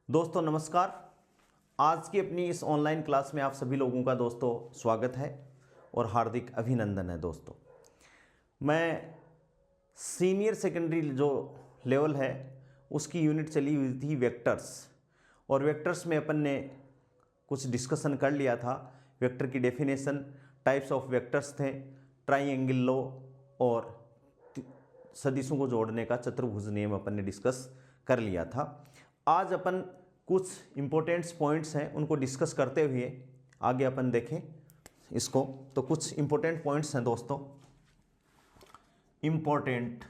दोस्तों नमस्कार। आज की अपनी इस ऑनलाइन क्लास में आप सभी लोगों का दोस्तों स्वागत है और हार्दिक अभिनंदन है। दोस्तों मैं सीनियर सेकेंडरी जो लेवल है उसकी यूनिट चली हुई थी वेक्टर्स, और वेक्टर्स में अपन ने कुछ डिस्कशन कर लिया था। वेक्टर की डेफिनेशन, टाइप्स ऑफ वेक्टर्स थे, ट्राइंगल लॉ और सदिशों को जोड़ने का चतुर्भुज नियम अपन ने डिस्कस कर लिया था। आज अपन कुछ इंपॉर्टेंट्स पॉइंट्स हैं उनको डिस्कस करते हुए आगे अपन देखें इसको। तो कुछ इंपॉर्टेंट पॉइंट्स हैं दोस्तों, इंपॉर्टेंट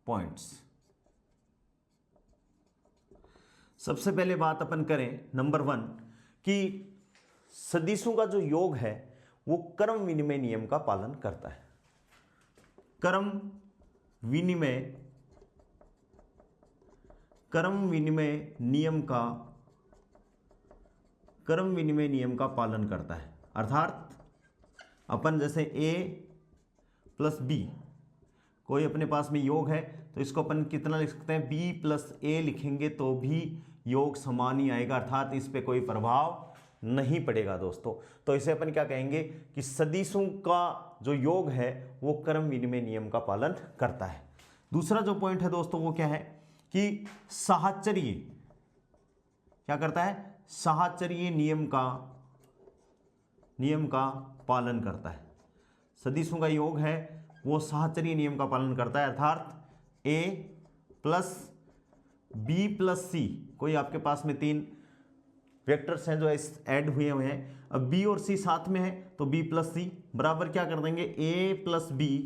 पॉइंट्स। सबसे पहले बात अपन करें नंबर 1 कि सदिशों का जो योग है वो क्रम विनिमय नियम का पालन करता है। क्रम विनिमय नियम का पालन करता है। अर्थात अपन जैसे a प्लस b कोई अपने पास में योग है तो इसको अपन कितना लिख सकते हैं, b प्लस a लिखेंगे तो भी योग समान ही आएगा, अर्थात इस पे कोई प्रभाव नहीं पड़ेगा दोस्तों। तो इसे अपन क्या कहेंगे कि सदिशों का जो योग है वो क्रम विनिमय नियम का पालन करता है। दूसरा जो पॉइंट है दोस्तों वो क्या है कि साहचर्य क्या करता है, साहचर्य नियम का पालन करता है। सदिशों का योग है वो साहचर्य नियम का पालन करता है, अर्थात a प्लस बी प्लस सी, कोई आपके पास में 3 वेक्टर्स हैं जो ऐड हुए हैं। अब b और c साथ में है तो b प्लस सी बराबर क्या कर देंगे, a प्लस बी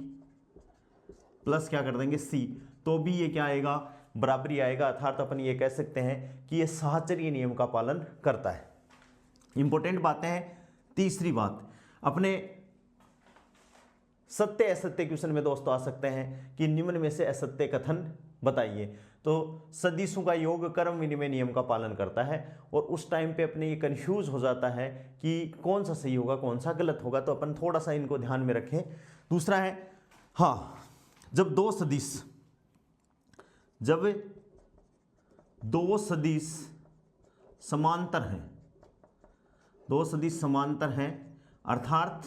प्लस क्या कर देंगे c, तो भी ये क्या आएगा, बराबरी आएगा। अर्थात अपन ये कह सकते हैं कि ये साहचर्य नियम का पालन करता है। इंपॉर्टेंट बातें हैं। तीसरी बात, अपने सत्य असत्य क्वेश्चन में दोस्तों आ सकते हैं कि निम्न में से असत्य कथन बताइए। तो सदिशों का योग क्रम विनिमय नियम का पालन करता है और उस टाइम पे अपने ये कंफ्यूज हो जाता है कि कौन सा सही होगा कौन सा गलत होगा, तो अपन थोड़ा सा इनको ध्यान में रखें। दूसरा है जब दो सदिश समांतर हैं, अर्थात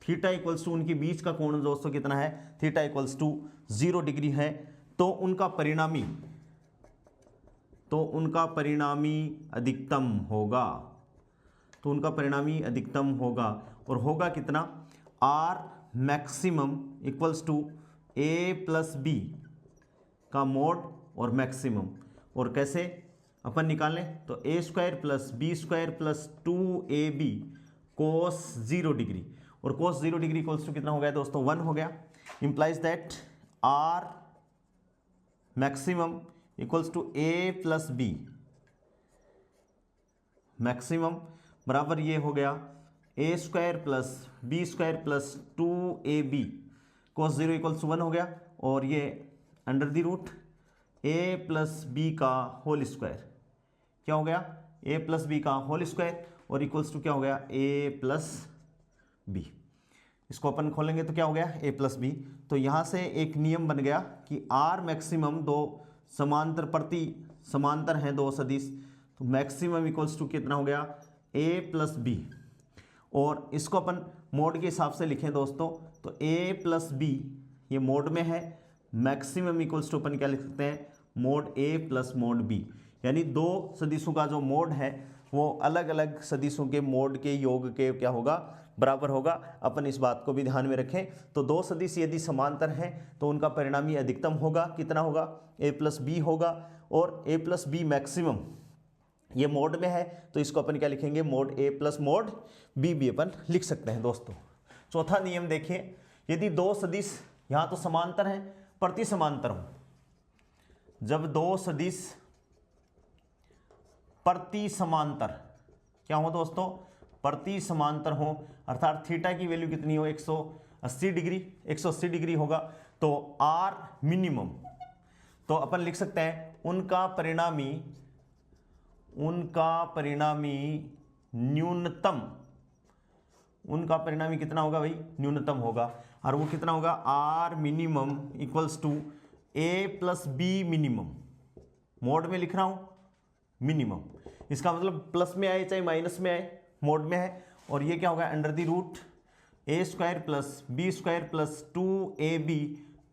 थीटा इक्वल्स टू, उनके बीच का कोण दोस्तों कितना है, थीटा इक्वल्स टू 0 डिग्री है, तो उनका परिणामी अधिकतम होगा। और होगा कितना, R maximum equals to a plus B का मोड और मैक्सिमम। और कैसे अपन निकालें, तो a square plus B square plus 2ab cos 0 डिग्री, और कोस 0 डिग्री इक्वल्स टू कितना हो गया दोस्तों, 1 हो गया। Implies that R maximum equals to a plus B maximum बराबर ये हो गया a square plus B square plus 2ab cos 0 equals to 1 हो गया। और ये under the root a plus B का होल स्क्वायर क्या हो गया, a प्लस बी का होल स्क्वायर, और इक्वल्स टू क्या हो गया, a प्लस बी। इसको अपन खोलेंगे तो क्या हो गया, a प्लस बी। तो यहाँ से एक नियम बन गया कि R मैक्सिमम, दो समांतर हैं दो सदिश, तो मैक्सिमम इक्वल्स टू कितना हो गया, a प्लस बी। और इसको अपन मोड के हिसाब से लिखें दोस्तों, तो a प्लस बी ये मोड में है, मैक्सिमम इक्वल्स टू अपन क्या लिख सकते हैं, mode a plus mode b। यानी दो सदिशों का जो मोड है वो अलग अलग सदिशों के मोड के योग के क्या होगा, बराबर होगा। अपन इस बात को भी ध्यान में रखें। तो दो सदिश यदि समांतर हैं तो उनका परिणामी अधिकतम होगा, कितना होगा, a प्लस बी होगा। और a प्लस बी मैक्सिमम ये मोड में है तो इसको अपन क्या लिखेंगे, mode a plus mode b भी अपन लिख सकते हैं दोस्तों। चौथा नियम देखिए, यदि दो सदिश यहाँ तो समांतर हैं, प्रति समांतर हो, जब दो सदिश प्रति समांतर क्या हो दोस्तों, प्रति समांतर हो, अर्थात थीटा की वैल्यू कितनी हो, 180 डिग्री होगा, तो R मिनिमम, तो अपन लिख सकते हैं उनका परिणामी न्यूनतम, उनका परिणामी कितना होगा भाई, न्यूनतम होगा। और वो कितना होगा, R minimum equals to a plus B minimum, mod में लिख रहा हूं मिनिमम। इसका मतलब प्लस में आए चाहे माइनस में आए, मोड में है। और ये क्या होगा, under the root A square plus B square plus 2ab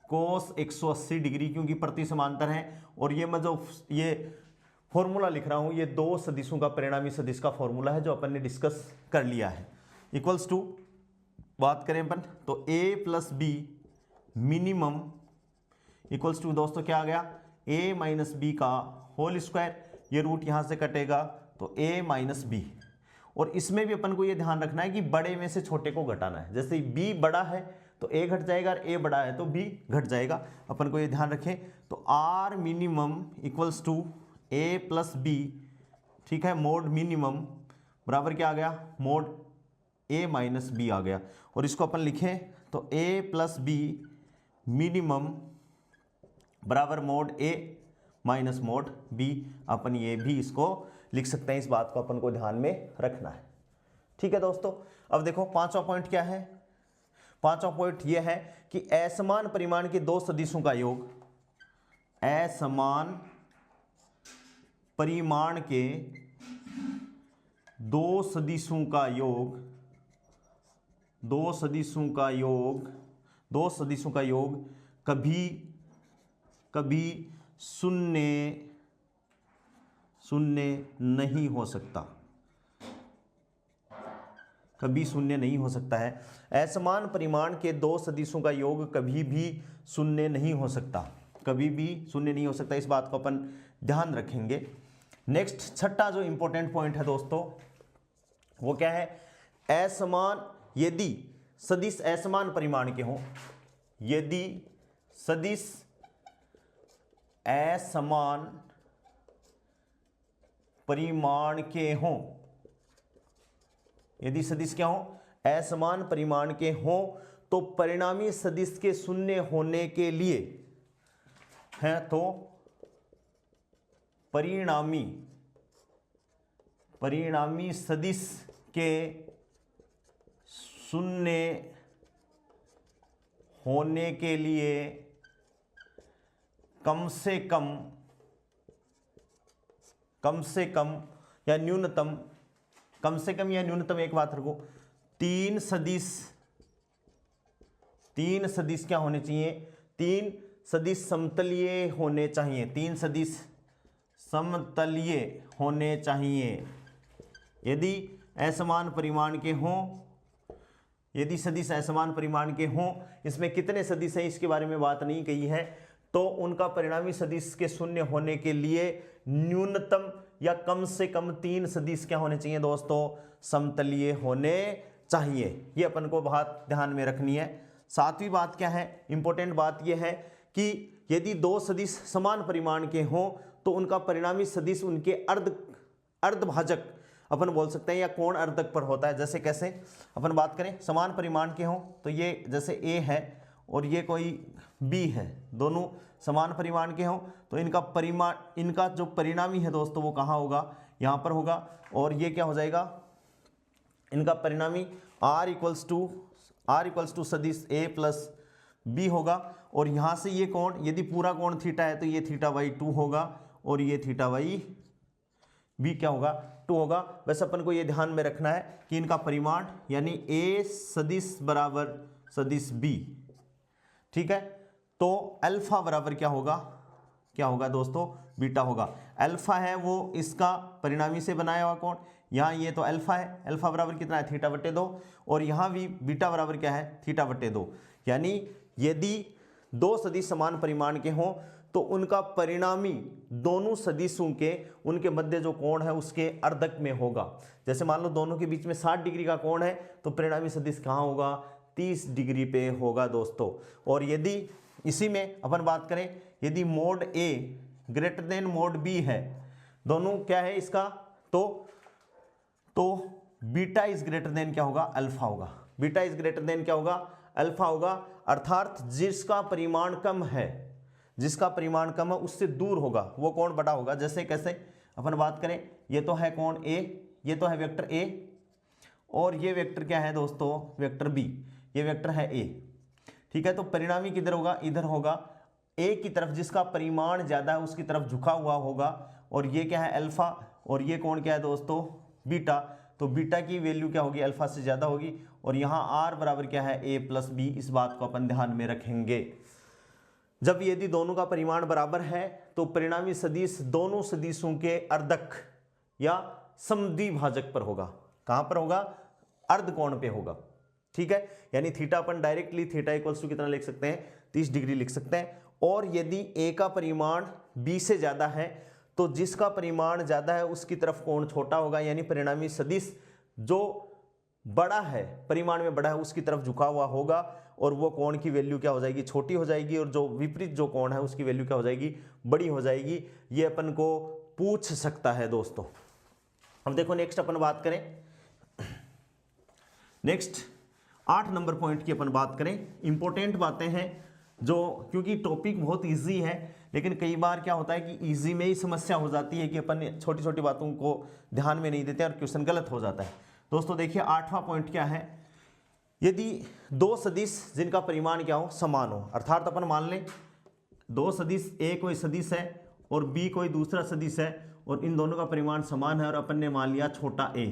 cos 180 degree, क्योंकि प्रति समांतर है। और ये मैं जो ये फॉर्मूला लिख रहा हूँ ये दो सदिशों का परिणामी सदिश का फॉर्मूला है जो अपन ने डिस्कस कर लिया है। इक्वल्स टू बात करें अपन तो a plus B minimum equals to दोस्तों क्या आ गया, a माइनस बी का होल स्क्वायर। ये रूट यहाँ से कटेगा तो a माइनस बी। और इसमें भी अपन को ये ध्यान रखना है कि बड़े में से छोटे को घटाना है। जैसे b बड़ा है तो a घट जाएगा और a बड़ा है तो b घट जाएगा, अपन को ये ध्यान रखें। तो r minimum equals to a plus B, ठीक है, मोड मिनिमम बराबर क्या आ गया, मोड a माइनस बी आ गया। और इसको अपन लिखें तो a प्लस बी मिनिमम बराबर mod a minus mod b। अपन ये भी इसको लिख सकते हैं, इस बात को अपन को ध्यान में रखना है। ठीक है दोस्तों, अब देखो पांचवा पॉइंट क्या है। पांचवा पॉइंट ये है कि असमान परिमाण के दो सदिशों का योग, असमान परिमाण के दो सदिशों का योग, दो सदिशों का योग, दो सदिशों का योग कभी कभी शून्य नहीं हो सकता, कभी शून्य नहीं हो सकता है। असमान परिमाण के दो सदिशों का योग कभी भी शून्य नहीं हो सकता, कभी भी शून्य नहीं हो सकता, इस बात को अपन ध्यान रखेंगे। नेक्स्ट छठा जो इंपॉर्टेंट पॉइंट है दोस्तों वो क्या है, असमान, यदि सदिश असमान परिमाण के हों, यदि सदिश असमान परिमाण के हों, यदि सदिश क्या हो, असमान परिमाण के हों, तो परिणामी सदिश के शून्य होने के लिए है, तो परिणामी सदिश के शून्य होने के लिए कम से कम या न्यूनतम, कम से कम या न्यूनतम एक बात रखो, तीन सदिश क्या होने चाहिए, तीन सदिश समतलीय होने चाहिए, तीन सदिश समतलीय होने चाहिए। यदि असमान परिमाण के हों, यदि सदिश असमान परिमाण के हों, इसमें कितने सदिश हैं इसके बारे में बात नहीं कही है, तो उनका परिणामी सदिश के शून्य होने के लिए न्यूनतम या कम से कम तीन सदिश क्या होने चाहिए दोस्तों, समतलीय होने चाहिए। ये अपन को बात ध्यान में रखनी है। सातवीं बात क्या है, इंपॉर्टेंट बात यह है कि यदि दो सदिश समान परिमाण के हों तो उनका परिणामी सदिश उनके अर्धभाजक अपन बोल सकते हैं या कोण अर्धक पर होता है। जैसे कैसे अपन बात करें, समान परिमाण के हों तो ये जैसे a है और ये कोई b है, दोनों समान परिमाण के हों तो इनका जो परिणामी है दोस्तों वो कहाँ होगा, यहाँ पर होगा। और ये क्या हो जाएगा, इनका परिणामी r इक्वल्स टू सदिश a प्लस b होगा। और यहाँ से ये कोण, यदि पूरा कोण थीटा है तो ये थीटा बाई 2 होगा और ये थीटा बाई b क्या होगा, 2 होगा। वैसे अपन को ये ध्यान में रखना है कि इनका परिमाण यानी a सदिश बराबर सदिश b, ठीक है। तो अल्फा बराबर क्या होगा दोस्तों, बीटा होगा। अल्फा है वो इसका परिणामी से बनाया हुआ कोण, यहाँ ये तो अल्फा है, अल्फा बराबर कितना है, थीटा बटे 2। और यहाँ भी बीटा बराबर क्या है, थीटा बटे 2। यानी यदि दो सदिश समान परिमाण के हों तो उनका परिणामी दोनों सदिशों के उनके मध्य जो कोण है उसके अर्धक में होगा। जैसे मान लो दोनों के बीच में 60 डिग्री का कोण है तो परिणामी सदिश कहाँ होगा, 30 डिग्री पे होगा दोस्तों। और यदि इसी में अपन बात करें, यदि mode A greater than mode B है, दोनों क्या है इसका, तो बीटा इज ग्रेटर देन क्या होगा, अल्फा होगा। बीटा इज ग्रेटर देन क्या होगा, अल्फा होगा। अर्थात जिसका परिमाण कम है उससे दूर होगा वो कोण बड़ा होगा। जैसे कैसे अपन बात करें, ये तो है कोण A, ये तो है वेक्टर A और ये वेक्टर क्या है दोस्तों, वेक्टर B, ये वेक्टर है A, ठीक है। तो परिणामी किधर होगा, इधर होगा, A की तरफ जिसका परिमाण ज्यादा है उसकी तरफ झुका हुआ होगा और ये क्या है अल्फा, और ये कोण क्या है दोस्तों बीटा। तो बीटा की वैल्यू क्या होगी अल्फा से ज़्यादा होगी, और यहाँ आर बराबर क्या है ए प्लस बी। इस बात को अपन ध्यान में रखेंगे। जब यदि दोनों का परिमाण बराबर है तो परिणामी सदिश दोनों सदिशों के अर्धक या समद्विभाजक पर होगा। कहाँ पर होगा? अर्धकोण पे होगा। ठीक है, यानी थीटा अपन डायरेक्टली थीटा इक्वल्स टू कितना लिख सकते हैं 30 डिग्री लिख सकते हैं। और यदि ए का परिमाण बी से ज़्यादा है तो जिसका परिमाण ज़्यादा है उसकी तरफ कोण छोटा होगा, यानी परिणामी सदिश जो बड़ा है परिमाण में बड़ा है उसकी तरफ झुका हुआ होगा, और वो कोण की वैल्यू क्या हो जाएगी छोटी हो जाएगी, और जो विपरीत जो कोण है उसकी वैल्यू क्या हो जाएगी बड़ी हो जाएगी। ये अपन को पूछ सकता है दोस्तों। अब देखो नेक्स्ट अपन बात करें, नेक्स्ट 8 नंबर पॉइंट की अपन बात करें। इंपॉर्टेंट बातें हैं जो, क्योंकि टॉपिक बहुत इजी है, लेकिन कई बार क्या होता है कि इजी में ही समस्या हो जाती है कि अपन छोटी छोटी बातों को ध्यान में नहीं देते और क्वेश्चन गलत हो जाता है। दोस्तों देखिए 8वां पॉइंट क्या है, यदि दो सदिश जिनका परिमाण क्या हो समान हो, अर्थात अपन मान लें दो सदिश ए कोई सदिश है और बी कोई दूसरा सदिश है, और इन दोनों का परिमाण समान है, और अपन ने मान लिया छोटा ए।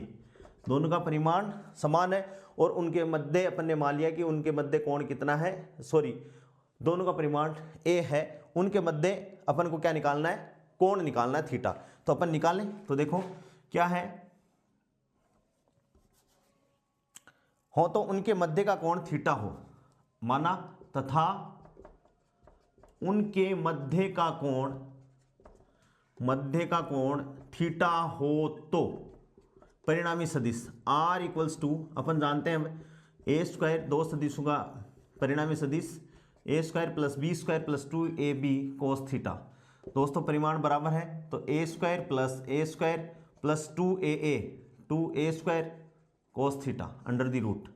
दोनों का परिमाण समान है और उनके मध्य अपन ने मान लिया कि उनके मध्य कोण कितना है, सॉरी दोनों का परिमाण ए है, उनके मध्य अपन को क्या निकालना है कोण निकालना है थीटा। तो अपन निकालें, तो देखो क्या है हो तो उनके मध्य का कोण थीटा हो माना, तथा उनके मध्य का कोण थीटा हो तो परिणामी सदिश आर इक्वल्स टू, अपन जानते हैं ए स्क्वायर दो सदिशों का परिणामी सदिश A square plus B square plus 2ab cos theta. दोस्तों परिमाण बराबर है तो A square plus 2a square cos theta under the root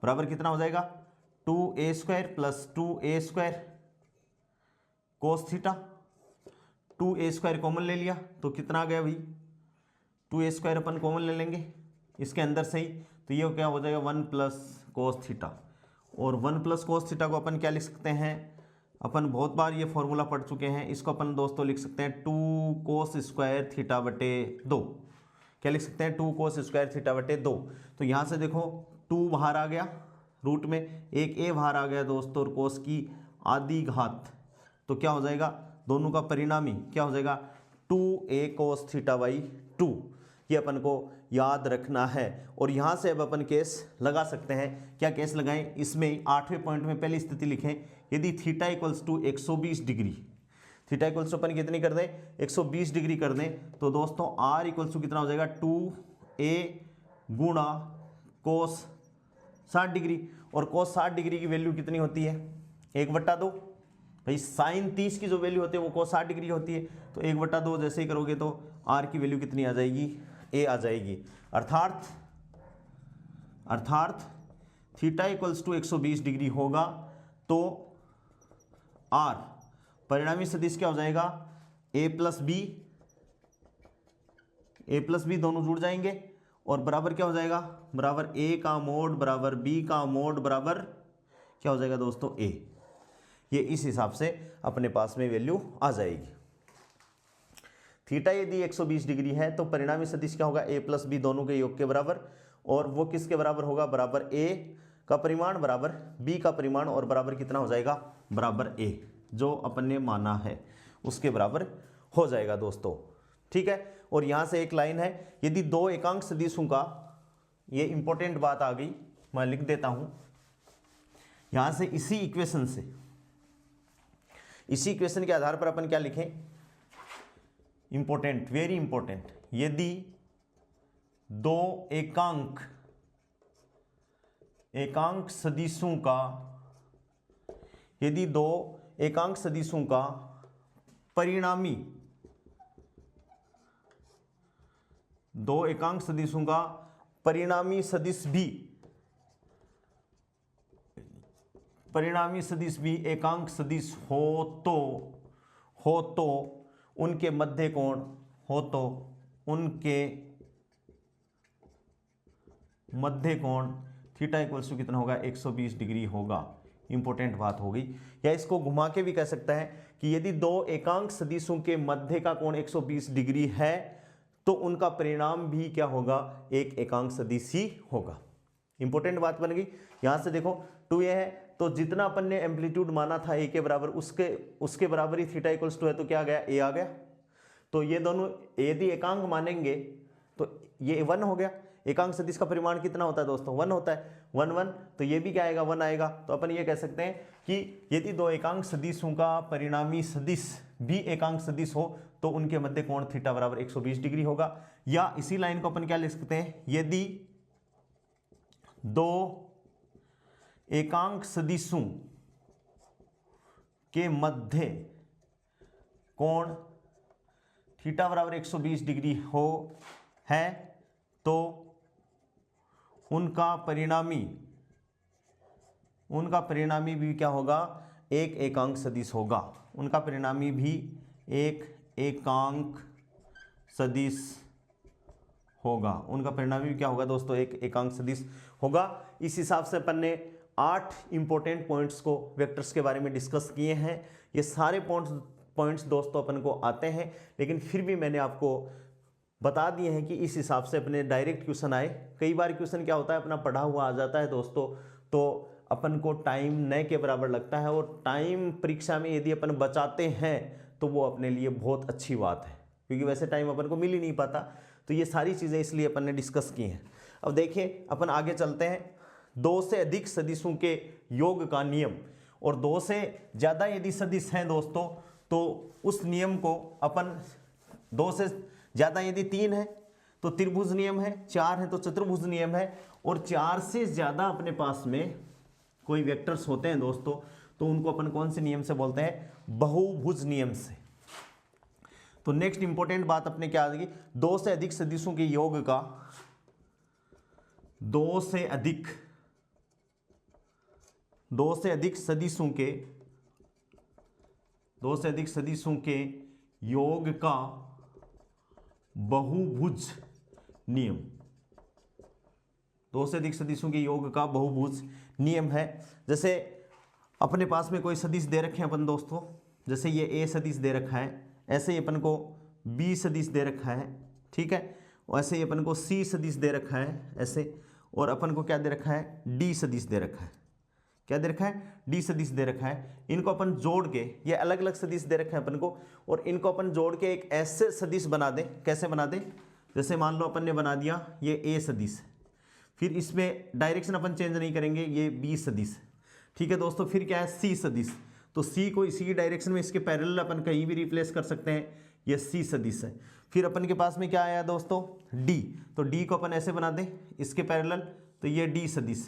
बराबर कितना हो जाएगा 2a square plus 2a square cos theta. 2a square common ले लिया तो कितना आ गया भाई 2a स्क्वायर अपन कॉमन ले लेंगे इसके अंदर से ही, तो ये क्या हो जाएगा 1 प्लस कोस थीटा। और 1 प्लस कोस थीटा को अपन क्या लिख सकते हैं, अपन बहुत बार ये फॉर्मूला पढ़ चुके हैं, इसको अपन दोस्तों लिख सकते हैं 2 कोस स्क्वायर थीटा बटे 2। क्या लिख सकते हैं 2 कोस स्क्वायर थीटा बटे 2। तो यहाँ से देखो 2 बाहर आ गया रूट में, एक ए बाहर आ गया दोस्तों, और कोस की आधी घात, तो क्या हो जाएगा दोनों का परिणामी क्या हो जाएगा 2a कोस थीटा बाई 2। ये अपन को याद रखना है। और यहाँ से अब अपन केस लगा सकते हैं, क्या केस लगाएं, इसमें 8वें पॉइंट में पहली स्थिति लिखें, यदि theta equals to 120 degree, theta equals to अपन कितनी कर दें 120 डिग्री कर दें, तो दोस्तों आर इक्वल्स टू कितना हो जाएगा 2a गुणा कोस 60 डिग्री। और कोस 60 डिग्री की वैल्यू कितनी होती है 1/2 भाई, साइन 30 की जो वैल्यू होती है वो कोस 60 डिग्री होती है, तो 1/2 जैसे ही करोगे तो आर की वैल्यू कितनी आ जाएगी ए आ जाएगी। अर्थात थीटा इक्वल्स टू 120 डिग्री होगा तो आर परिणामी सदिश क्या हो जाएगा ए प्लस बी दोनों जुड़ जाएंगे, और बराबर क्या हो जाएगा बराबर ए का मोड बराबर बी का मोड बराबर क्या हो जाएगा दोस्तों ए। ये इस हिसाब से अपने पास में वैल्यू आ जाएगी। थीटा यदि 120 डिग्री है तो परिणामी सदिश क्या होगा ए प्लस बी दोनों के योग के बराबर, और वो किसके बराबर होगा बराबर ए का परिमाण बराबर बी का परिमाण, और बराबर कितना हो जाएगा बराबर ए जो अपन ने माना है उसके बराबर हो जाएगा दोस्तों। ठीक है, और यहाँ से एक लाइन है, यदि दो एकांक सदिशों का, ये इंपॉर्टेंट बात आ गई मैं लिख देता हूँ यहाँ से, इसी इक्वेशन के आधार पर अपन क्या लिखें, इंपॉर्टेंट वेरी इंपॉर्टेंट, यदि दो एकांक सदिशों का परिणामी सदिश भी एकांक सदिश हो तो उनके मध्य कोण थीटा इक्वल्स टू कितना होगा 120 डिग्री होगा। इंपॉर्टेंट बात हो गई। या इसको घुमा के भी कह सकता है कि यदि दो एकांक सदिशों के मध्य का कोण 120 डिग्री है तो उनका परिणाम भी क्या होगा, एक एकांक सदिश ही होगा। इंपॉर्टेंट बात बन गई। यहां से देखो 2a है तो जितना अपन ने एम्पलीट्यूड माना था a के बराबर उसके बराबर ही थीटा इक्वल्स 2 है तो क्या आ गया, a आ गया। तो ये दोनों यदि एकांक मानेंगे तो ये 1 हो गया। एकांक सदिश का परिमाण कितना होता है दोस्तों, 1 होता है, 1 1, तो ये भी क्या आएगा, 1 आएगा। तो अपन ये कह सकते हैं कि यदि दो एकांक सदिशों का परिणामी सदिश भी एकांक सदिश हो तो उनके मध्य कोण थीटा बराबर 120 डिग्री होगा। या इसी लाइन को अपन क्या लिख सकते हैं, यदि दो एकांक सदिशों के मध्य कोण थीटा बराबर 120 डिग्री हो है तो उनका परिणामी भी क्या होगा, एक एकांक सदिश होगा। उनका परिणामी भी एक एकांक सदिश होगा। उनका परिणामी भी क्या होगा दोस्तों, एक एकांक सदिश होगा। इस हिसाब से अपन ने 8 इंपॉर्टेंट पॉइंट्स को वेक्टर्स के बारे में डिस्कस किए हैं। ये सारे पॉइंट्स दोस्तों अपन को आते हैं, लेकिन फिर भी मैंने आपको बता दिए हैं कि इस हिसाब से अपने डायरेक्ट क्वेश्चन आए। कई बार क्वेश्चन क्या होता है, अपना पढ़ा हुआ आ जाता है दोस्तों, तो अपन को टाइम न के बराबर लगता है, और टाइम परीक्षा में यदि अपन बचाते हैं तो वो अपने लिए बहुत अच्छी बात है, क्योंकि वैसे टाइम अपन को मिल ही नहीं पाता। तो ये सारी चीज़ें इसलिए अपन ने डिस्कस की हैं। अब देखिए अपन आगे चलते हैं। 2 से अधिक सदिशों के योग का नियम, और 2 से ज़्यादा यदि सदिश हैं दोस्तों तो उस नियम को अपन 2 से ज़्यादा यदि 3 है तो त्रिभुज नियम है, 4 है तो चतुर्भुज नियम है, और 4 से ज़्यादा अपने पास में कोई वेक्टर्स होते हैं दोस्तों तो उनको अपन कौन से नियम से बोलते हैं, बहुभुज नियम से। तो नेक्स्ट इंपॉर्टेंट बात अपने क्या आ जाएगी, 2 से अधिक सदिशों के योग का 2 से अधिक सदिशों के योग का बहुभुज नियम। 2 से अधिक सदिशों के योग का बहुभुज नियम है। जैसे अपने पास में कोई सदिश दे रखे हैं अपन दोस्तों, जैसे ये a सदिश दे रखा है, ऐसे ही अपन को b सदिश दे रखा है, ठीक है, और ऐसे ही अपन को c सदिश दे रखा है ऐसे, और अपन को क्या दे रखा है, d सदिश दे रखा है। क्या दे रखा है, d सदिश दे रखा है। इनको अपन जोड़ के, ये अलग अलग सदिश दे रखे हैं अपन को, और इनको अपन जोड़ के एक ऐसे सदिश बना दें। कैसे बना दें, जैसे मान लो अपन ने बना दिया ये a सदिश, फिर इसमें डायरेक्शन अपन चेंज नहीं करेंगे, ये b सदिश, ठीक है दोस्तों। फिर क्या है, c सदिश, तो c को इसी डायरेक्शन में इसके पैरेलल अपन कहीं भी रिप्लेस कर सकते हैं, ये c सदिश है। फिर अपन के पास में क्या आया दोस्तों, d, तो d को अपन ऐसे बना दें इसके पैरेलल, तो ये d सदिश,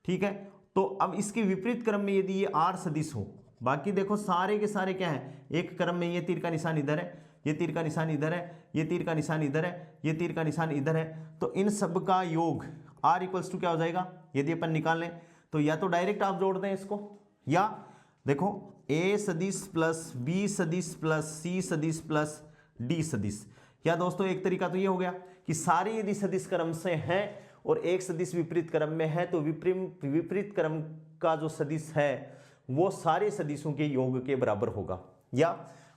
ठीक है। तो अब इसके विपरीत क्रम में यदि ये r सदिश हो, बाकी देखो सारे के सारे क्या है, एक क्रम में, ये तीर का निशान इधर है, ये तीर का निशान इधर है, ये तीर का निशान इधर है, ये तीर का निशान इधर है, तो इन सब का योग r इक्वल्स टू क्या हो जाएगा, यदि अपन निकाल लें तो या तो डायरेक्ट आप जोड़ दें इसको, या देखो a सदिश प्लस b सदिश प्लस c सदिश प्लस d सदिश। या दोस्तों एक तरीका तो ये हो गया कि सारे यदि सदिश क्रम से हैं और एक सदिश विपरीत क्रम में है, तो विपरीत क्रम का जो सदिश है वो सारे सदिशों के योग के बराबर होगा। या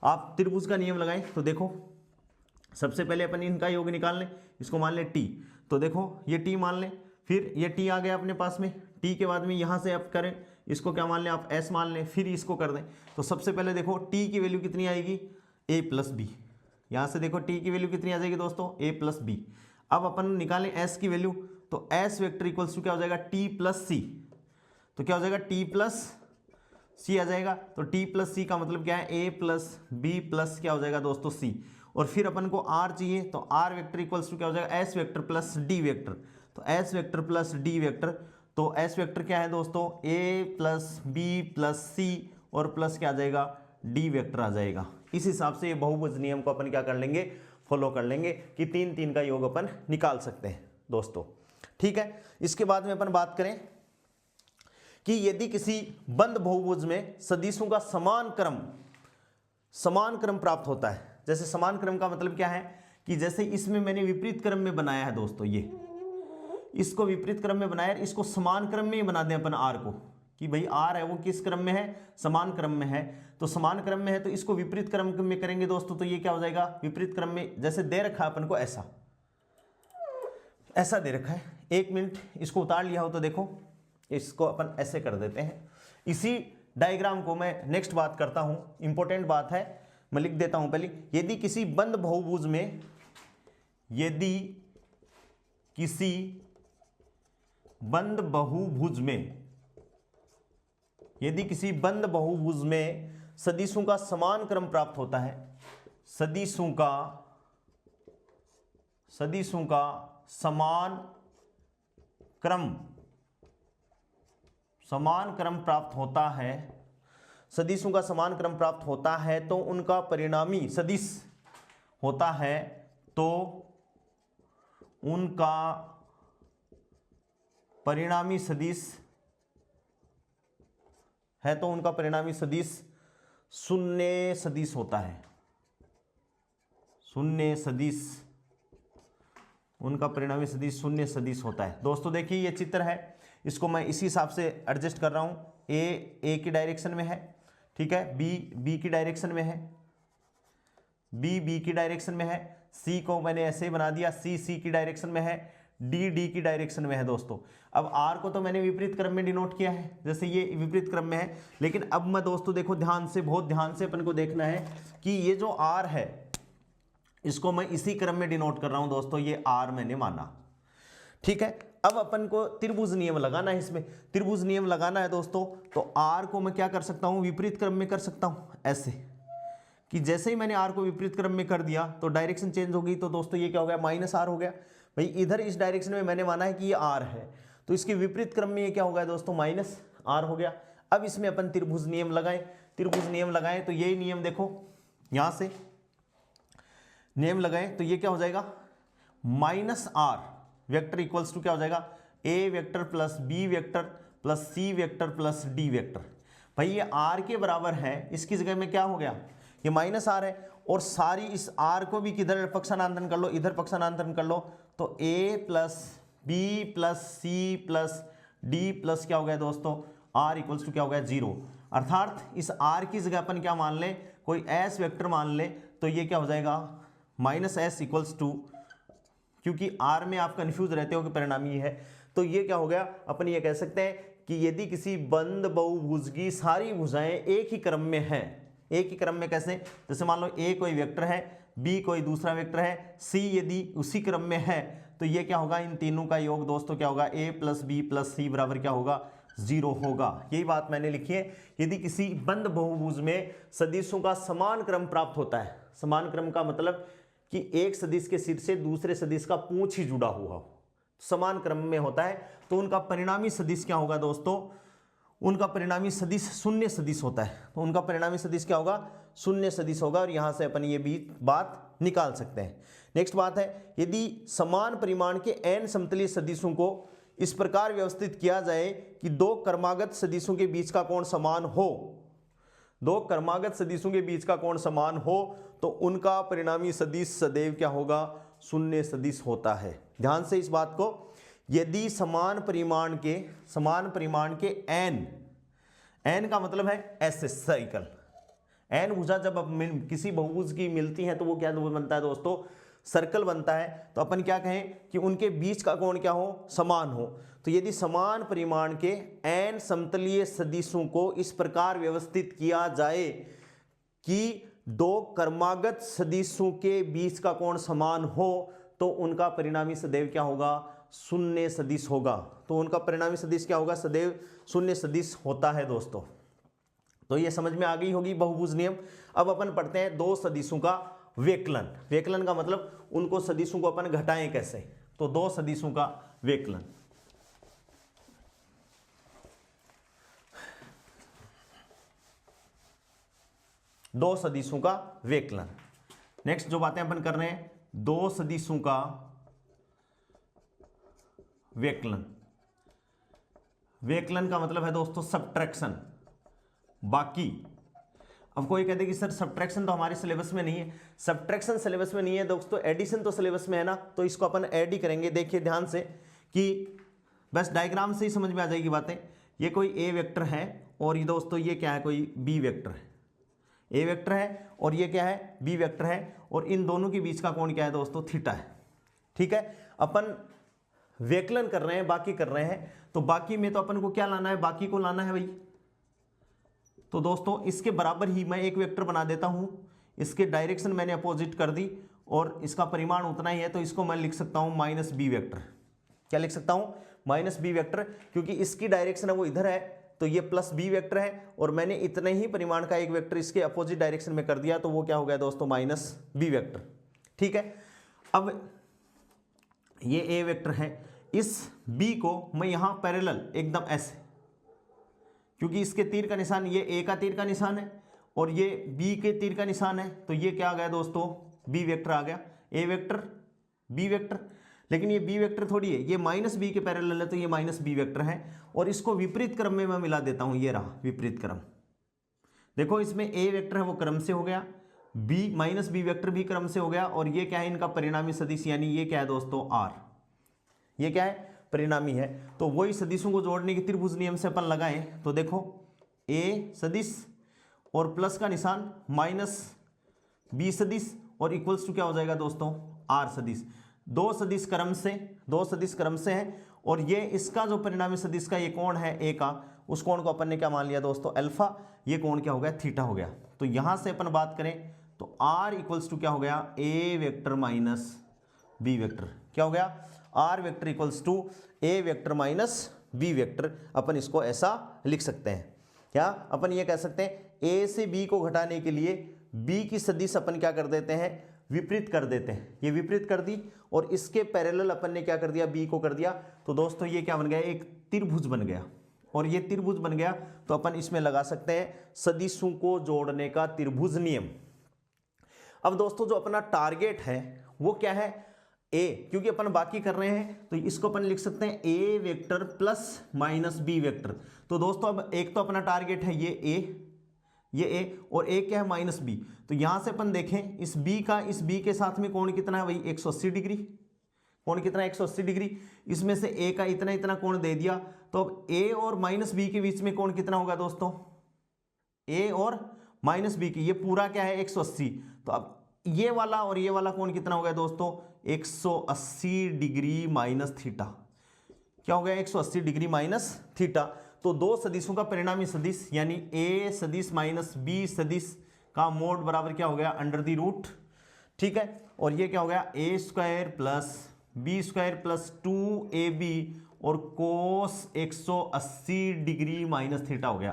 आप त्रिभुज का नियम लगाएं तो देखो, सबसे पहले अपन इनका योग निकाल लें, इसको मान लें t, तो देखो ये t मान लें, फिर ये t आ गया अपने पास में, t के बाद में यहाँ से आप करें, इसको क्या मान लें आप, s मान लें, फिर इसको कर दें। तो सबसे पहले देखो t की वैल्यू कितनी आएगी, a प्लस बी। यहाँ से देखो t की वैल्यू कितनी आ जाएगी दोस्तों, a प्लस बी। अब अपन निकालें s की वैल्यू, तो s वेक्टर इक्वल्स टू क्या हो जाएगा, t प्लस सी। तो क्या हो जाएगा, t प्लस सी आ जाएगा। तो t प्लस सी का मतलब क्या है, a प्लस बी प्लस क्या हो जाएगा दोस्तों, c। और फिर अपन को r चाहिए, तो r वेक्टर इक्वल्स टू क्या हो जाएगा, s vector plus d vector. तो s vector plus d vector, तो s वेक्टर क्या है दोस्तों, a plus b plus c, और प्लस क्या आ जाएगा, d वेक्टर आ जाएगा। इस हिसाब से ये बहुभुज नियम को अपन क्या कर लेंगे, फॉलो कर लेंगे कि 3 3 का योग अपन निकाल सकते हैं दोस्तों, ठीक है। इसके बाद में अपन बात करें कि यदि किसी बंद बहुभुज में सदिशों का समान क्रम प्राप्त होता है। जैसे समान क्रम का मतलब क्या है कि जैसे इसमें मैंने विपरीत क्रम में बनाया है दोस्तों, ये इसको विपरीत क्रम में बनाया, इसको समान क्रम में ही बना दें अपन r को, कि भाई आर है वो किस क्रम में है, समान क्रम में है। तो समान क्रम में है तो इसको विपरीत क्रम में करेंगे दोस्तों, तो ये क्या हो जाएगा, विपरीत क्रम में जैसे दे रखा है अपन को ऐसा दे रखा है। 1 मिनट इसको उतार लिया हो तो देखो, इसको अपन ऐसे कर देते हैं। इसी डायग्राम को मैं नेक्स्ट बात करता हूं, इंपॉर्टेंट बात है, मैं लिख देता हूं पहले। यदि किसी बंद बहुभुज में, यदि किसी बंद बहुभुज में, यदि किसी बंद बहुभुज में सदिशों का समान क्रम प्राप्त होता है, सदिशों का समान क्रम प्राप्त होता है, सदिशों का समान क्रम प्राप्त होता है तो उनका परिणामी सदिश होता है, तो उनका परिणामी सदिश है, तो उनका परिणामी सदिश शून्य सदिश होता है। शून्य सदिश, उनका परिणामी सदिश शून्य सदिश होता है। दोस्तों देखिए ये चित्र है, इसको मैं इसी हिसाब से एडजस्ट कर रहा हूं। ए की डायरेक्शन में है, ठीक है, बी की डायरेक्शन में है, बी की डायरेक्शन में है, सी को मैंने ऐसे बना दिया, सी की डायरेक्शन में है, डी की डायरेक्शन में है दोस्तों। अब आर को तो मैंने विपरीत क्रम में डिनोट किया है, जैसे ये विपरीत क्रम में है, लेकिन अब मैं दोस्तों देखो ध्यान से, बहुत ध्यान से अपन को देखना है कि ये जो आर है इसको मैं इसी क्रम में डिनोट कर रहा हूं दोस्तों, ये आर मैंने माना, ठीक है। अब अपन को त्रिभुज नियम लगाना है, इसमें त्रिभुज नियम लगाना है दोस्तों। तो आर को मैं क्या कर सकता हूं, विपरीत क्रम में कर सकता हूं, ऐसे कि जैसे ही मैंने आर को विपरीत क्रम में कर दिया तो डायरेक्शन चेंज हो गई, तो दोस्तों ये क्या हो गया, माइनस आर हो गया। भाई इधर इस डायरेक्शन में मैंने माना है कि ये आर है, तो इसके विपरीत क्रम में ये क्या हो गया दोस्तों, माइनस आर हो गया। अब इसमें अपन त्रिभुज नियम लगाएं, त्रिभुज नियम लगाएं तो यही नियम देखो, यहां से नियम लगाएं तो ये क्या हो जाएगा, minus R vector equals to क्या हो जाएगा, A vector plus B vector plus C vector plus D vector. भाई ये आर के बराबर है, इसकी जगह में क्या हो गया, ये माइनस आर है, और सारी इस आर को भी किधर पक्षांतरण कर लो, इधर पक्षांतरण कर लो, तो A plus B plus C plus D plus क्या हो गया दोस्तों, आर इक्वल्स टू क्या हो गया, 0। अर्थात इस आर की जगह अपन क्या मान लें, कोई एस वेक्टर मान ले, तो ये क्या हो जाएगा, माइनस एस इक्वल्स टू, क्योंकि आर में आप कंफ्यूज रहते हो कि परिणामी है, तो ये क्या हो गया, अपन ये कह सकते हैं कि यदि किसी बंद बहुभुज की सारी भुजाएं एक ही क्रम में है, एक ही क्रम में कैसे, जैसे मान लो ए कोई वेक्टर है, बी कोई दूसरा वेक्टर है, सी यदि उसी क्रम में है, तो ये क्या होगा, इन तीनों का योग दोस्तों क्या होगा, ए प्लस बी प्लस सी बराबर क्या होगा, 0 होगा। यही बात मैंने लिखी है, यदि किसी बंद बहुभुज में सदिशों का समान क्रम प्राप्त होता है, समान क्रम का मतलब कि एक सदिश के सिर से दूसरे सदिश का पूंछ ही जुड़ा हुआ हो, समान क्रम में होता है, तो उनका परिणामी सदिश क्या होगा दोस्तों, उनका परिणामी सदिश शून्य सदिश होता है। तो उनका परिणामी सदिश क्या होगा, शून्य सदिश होगा, और यहां से अपन ये भी बात निकाल सकते हैं। नेक्स्ट बात है, यदि समान परिमाण के n समतलीय सदिशों को इस प्रकार व्यवस्थित किया जाए कि दो क्रमागत सदिशों के बीच का कोण समान हो, दो क्रमागत सदिशों के बीच का कोण समान हो, तो उनका परिणामी सदिश सदैव क्या होगा, शून्य सदिश होता है। ध्यान से इस बात को, यदि समान परिमाण के n का मतलब है एस साइकिल, n भुजा जब किसी बहुभुज की मिलती है तो वो क्या बनता है दोस्तों, सर्कल बनता है। तो अपन क्या कहें कि उनके बीच का कोण क्या हो, समान हो। तो यदि समान परिमाण के n समतलीय सदिशों को इस प्रकार व्यवस्थित किया जाए कि दो क्रमागत सदिशों के बीच का कोण समान हो, तो उनका परिणामी सदैव क्या होगा, शून्य सदिश होगा। तो उनका परिणामी सदिश क्या होगा, सदैव शून्य सदिश होता है दोस्तों। तो ये समझ में आ गई होगी बहुभुज नियम। अब अपन पढ़ते हैं दो सदिशों का वेकलन। वेकलन का मतलब उनको सदिशों को अपन घटाएं कैसे, तो दो सदिशों का वेकलन। दो सदिशों का वेकलन। नेक्स्ट जो बातें अपन कर रहे हैं, दो सदिशों का वेकलन। वेकलन का मतलब है दोस्तों सब्ट्रैक्शन, बाकी। अब कोई कहते कि सर सब्ट्रैक्शन तो हमारे सिलेबस में नहीं है। सब्ट्रैक्शन सिलेबस में नहीं है दोस्तों, एडिशन तो सिलेबस में है ना, तो इसको अपन ऐड ही करेंगे। देखिए ध्यान से कि बस डायग्राम से ही समझ में आ जाएगी बातें। ये कोई ए वेक्टर है और ये दोस्तों ये क्या है, कोई बी वेक्टर है। ए वेक्टर है और ये क्या है, बी वेक्टर है, और इन दोनों के बीच का कोण क्या है दोस्तों, थीटा है। ठीक है, अपन व्यकलन कर रहे हैं, बाकी कर रहे हैं, तो बाकी में तो अपन को क्या लाना है, बाकी को लाना है भाई। तो दोस्तों इसके बराबर ही मैं एक वेक्टर बना देता हूं, इसके डायरेक्शन मैंने अपोजिट कर दी और इसका परिमाण उतना ही है, तो इसको मैं लिख सकता हूं माइनस बी वेक्टर। क्या लिख सकता हूं, माइनस बी वेक्टर, क्योंकि इसकी डायरेक्शन है वो इधर है, तो ये प्लस बी वेक्टर है और मैंने इतने ही परिमाण का एक वेक्टर इसके अपोजिट डायरेक्शन में कर दिया, तो वो क्या हो गया दोस्तों, माइनस बी वेक्टर। ठीक है, अब ये ए वेक्टर है, इस बी को मैं यहां पैरेलल एकदम ऐसे, क्योंकि इसके तीर का निशान, ये ए का तीर का निशान है और ये बी के तीर का निशान है, तो ये क्या आ गया दोस्तों, बी वेक्टर आ गया, ए वेक्टर बी वेक्टर। लेकिन ये बी वेक्टर थोड़ी है, ये माइनस बी के पैरेलल है, तो ये माइनस बी वेक्टर है, और इसको विपरीत क्रम में मैं मिला देता हूं, ये रहा विपरीत क्रम। देखो इसमें ए वेक्टर है वो क्रम से हो गया, बी माइनस बी वेक्टर भी क्रम से हो गया, और ये क्या है, इनका परिणामी सदिश, यानी ये क्या है दोस्तों, आर। ये क्या है, परिणामी है। तो वही सदिशों को जोड़ने के त्रिभुज नियम से अपन लगाएं, तो देखो ए सदिश और प्लस का निशान माइनस बी सदिश और इक्वल्स टू क्या हो जाएगा दोस्तों, आर सदिश। दो सदिश क्रम से है, और ये इसका जो परिणामी सदिश का ये कोण है ए का, उस कोण को अपन ने क्या मान लिया दोस्तों, अल्फा। ये कोण क्या हो गया, थीटा हो गया। तो यहां से अपन बात करें तो आर इक्वल्स टू क्या हो गया, A vector minus B vector. क्या हो गया, R vector equals to A vector minus B vector. अपन इसको ऐसा लिख सकते हैं। क्या अपन ये कह सकते हैं, ए से बी को घटाने के लिए बी की सदिश अपन क्या कर देते हैं, विपरीत कर देते हैं। ये विपरीत कर दी और इसके पैरेलल अपन ने क्या कर दिया, बी को कर दिया। तो दोस्तों ये क्या बन गया, एक त्रिभुज बन गया, और ये त्रिभुज बन गया तो अपन इसमें लगा सकते हैं सदिशों को जोड़ने का त्रिभुज नियम। अब दोस्तों जो अपना टारगेट है वो क्या है, ए, क्योंकि अपन बाकी कर रहे हैं तो इसको अपन लिख सकते हैं A vector plus minus B vector. तो दोस्तों अब एक तो अपना टारगेट है ये ए और एक क्या है, माइनस बी। तो यहां से अपन देखें इस बी के साथ में कोण कितना है, वही 180 डिग्री। कोण कितना है, 180 डिग्री। इसमें से ए का इतना कोण दे दिया, तो अब ए और माइनस बी के बीच में कोण कितना होगा दोस्तों, ए और माइनस बी की, ये पूरा क्या है 180। तो अब ये वाला और ये वाला कोण कितना हो गया दोस्तों, 180 डिग्री माइनस थीटा। क्या हो गया, 180 डिग्री माइनस थीटा। तो दो सदिशों का परिणामी सदिश यानी ए सदिश माइनस बी सदिश का मोड बराबर क्या हो गया, अंडर द रूट। ठीक है, और ये क्या हो गया, A square plus B square plus 2ab और कोस 180 डिग्री माइनस थीटा हो गया।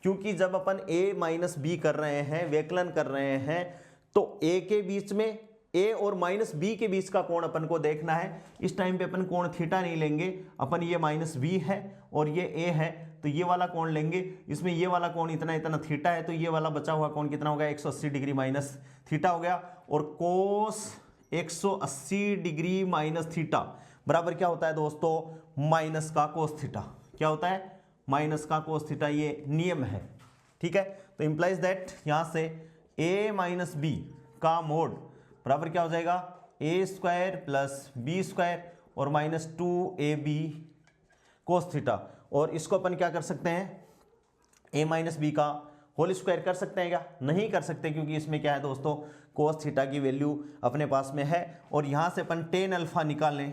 क्योंकि जब अपन a माइनस बी कर रहे हैं, व्यकलन कर रहे हैं, तो a के बीच में a और माइनस बी के बीच का कोण अपन को देखना है। इस टाइम पे अपन कोण थीटा नहीं लेंगे, अपन ये माइनस बी है और ये a है, तो ये वाला कोण लेंगे। इसमें ये वाला कोण इतना थीटा है, तो ये वाला बचा हुआ कोण कितना हो गया, 180 डिग्री माइनस थीटा हो गया। और कोस 180 डिग्री माइनस थीटा बराबर क्या होता है दोस्तों, माइनस का कोस थीटा। क्या होता है, माइनस का कोस थीटा, ये नियम है। ठीक है, तो इंप्लाइज दैट यहां से a माइनस बी का मोड बराबर क्या हो जाएगा, ए स्क्वायर प्लस बी स्क्वायर और माइनस 2ab कोस थीटा। और इसको अपन क्या कर सकते हैं, a माइनस बी का होल स्क्वायर कर सकते हैं क्या, नहीं कर सकते, क्योंकि इसमें क्या है दोस्तों, कोस थीटा की वैल्यू अपने पास में है। और यहाँ से अपन टेन अल्फा निकालें,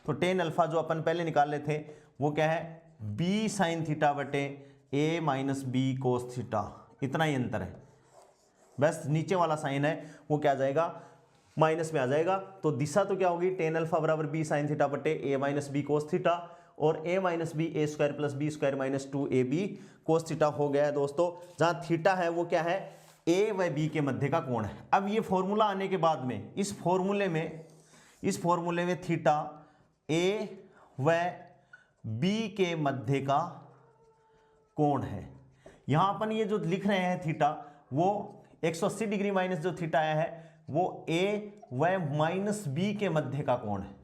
तो टेन अल्फा जो अपन पहले निकाले थे वो क्या है, b साइन थीटा बटे a minus B cos theta. इतना ही अंतर है, बस नीचे वाला साइन है वो क्या आ जाएगा, माइनस में आ जाएगा। तो दिशा तो क्या होगी, टेन अल्फा बराबर b साइन थीटा बटे a minus B cos theta, और a minus B A square plus B square minus 2ab cos theta हो गया है दोस्तों। जहाँ थीटा है वो क्या है, a व b के मध्य का कोण है। अब ये फॉर्मूला आने के बाद में इस फॉर्मूले में थीटा a व b के मध्य का कोण है। यहाँ अपन ये जो लिख रहे हैं थीटा, वो 180 डिग्री माइनस जो थीटा आया है वो a व माइनस बी के मध्य का कोण है।